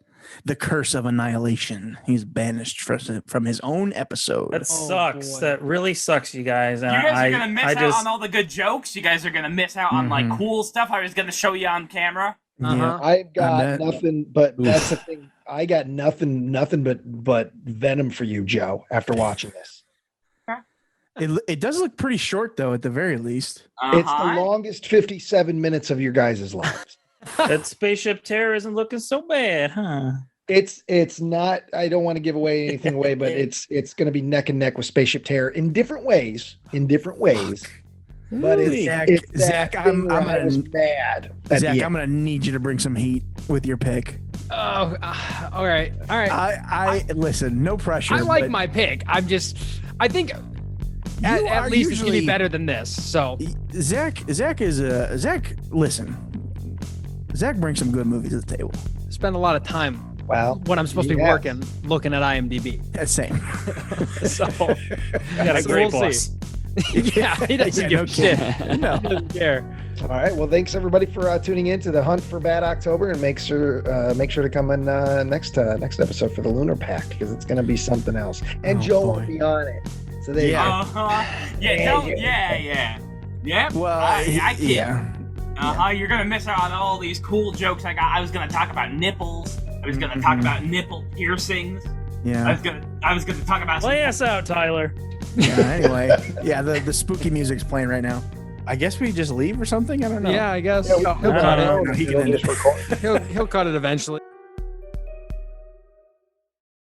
The curse of annihilation. He's banished from his own episode. That sucks. That really sucks, you guys. You guys are gonna miss out on all the good jokes. You guys are gonna miss out on like cool stuff I was gonna show you on camera. Yeah. I've got nothing, but that's the thing. I got nothing but venom for you, Joe. After watching this, it does look pretty short though, at the very least. It's the longest 57 minutes of your guys' lives. That Spaceship Terror isn't looking so bad, huh? It's not. I don't want to give anything away, but it's going to be neck and neck with Spaceship Terror in different ways. But Zach, I'm mad. Zach, I'm gonna need you to bring some heat with your pick. Oh, all right. I listen. No pressure. I like my pick. I think at least it's gonna be better than this. So Zach. Listen, Zach brings some good movies to the table. Spend a lot of time. Well, when I'm supposed to be working, looking at IMDb. That's same. So you got a great boss. Yeah, he doesn't give a shit. No, he doesn't care. All right. Well, thanks everybody for tuning in to the Hunt for Bad October, and make sure to come in next episode for the Lunar Pack because it's going to be something else. And Joe will be on it. So there you go. Yeah. Well, I can't. You're gonna miss out on all these cool jokes I got. I was gonna talk about nipples. I was gonna talk about nipple piercings. Yeah. I was gonna talk about. Play us out, Tyler. Yeah. Anyway, the spooky music's playing right now. I guess we just leave or something. I don't know. Yeah, I guess. Yeah, he'll cut it. No, he can end it. He'll cut it eventually.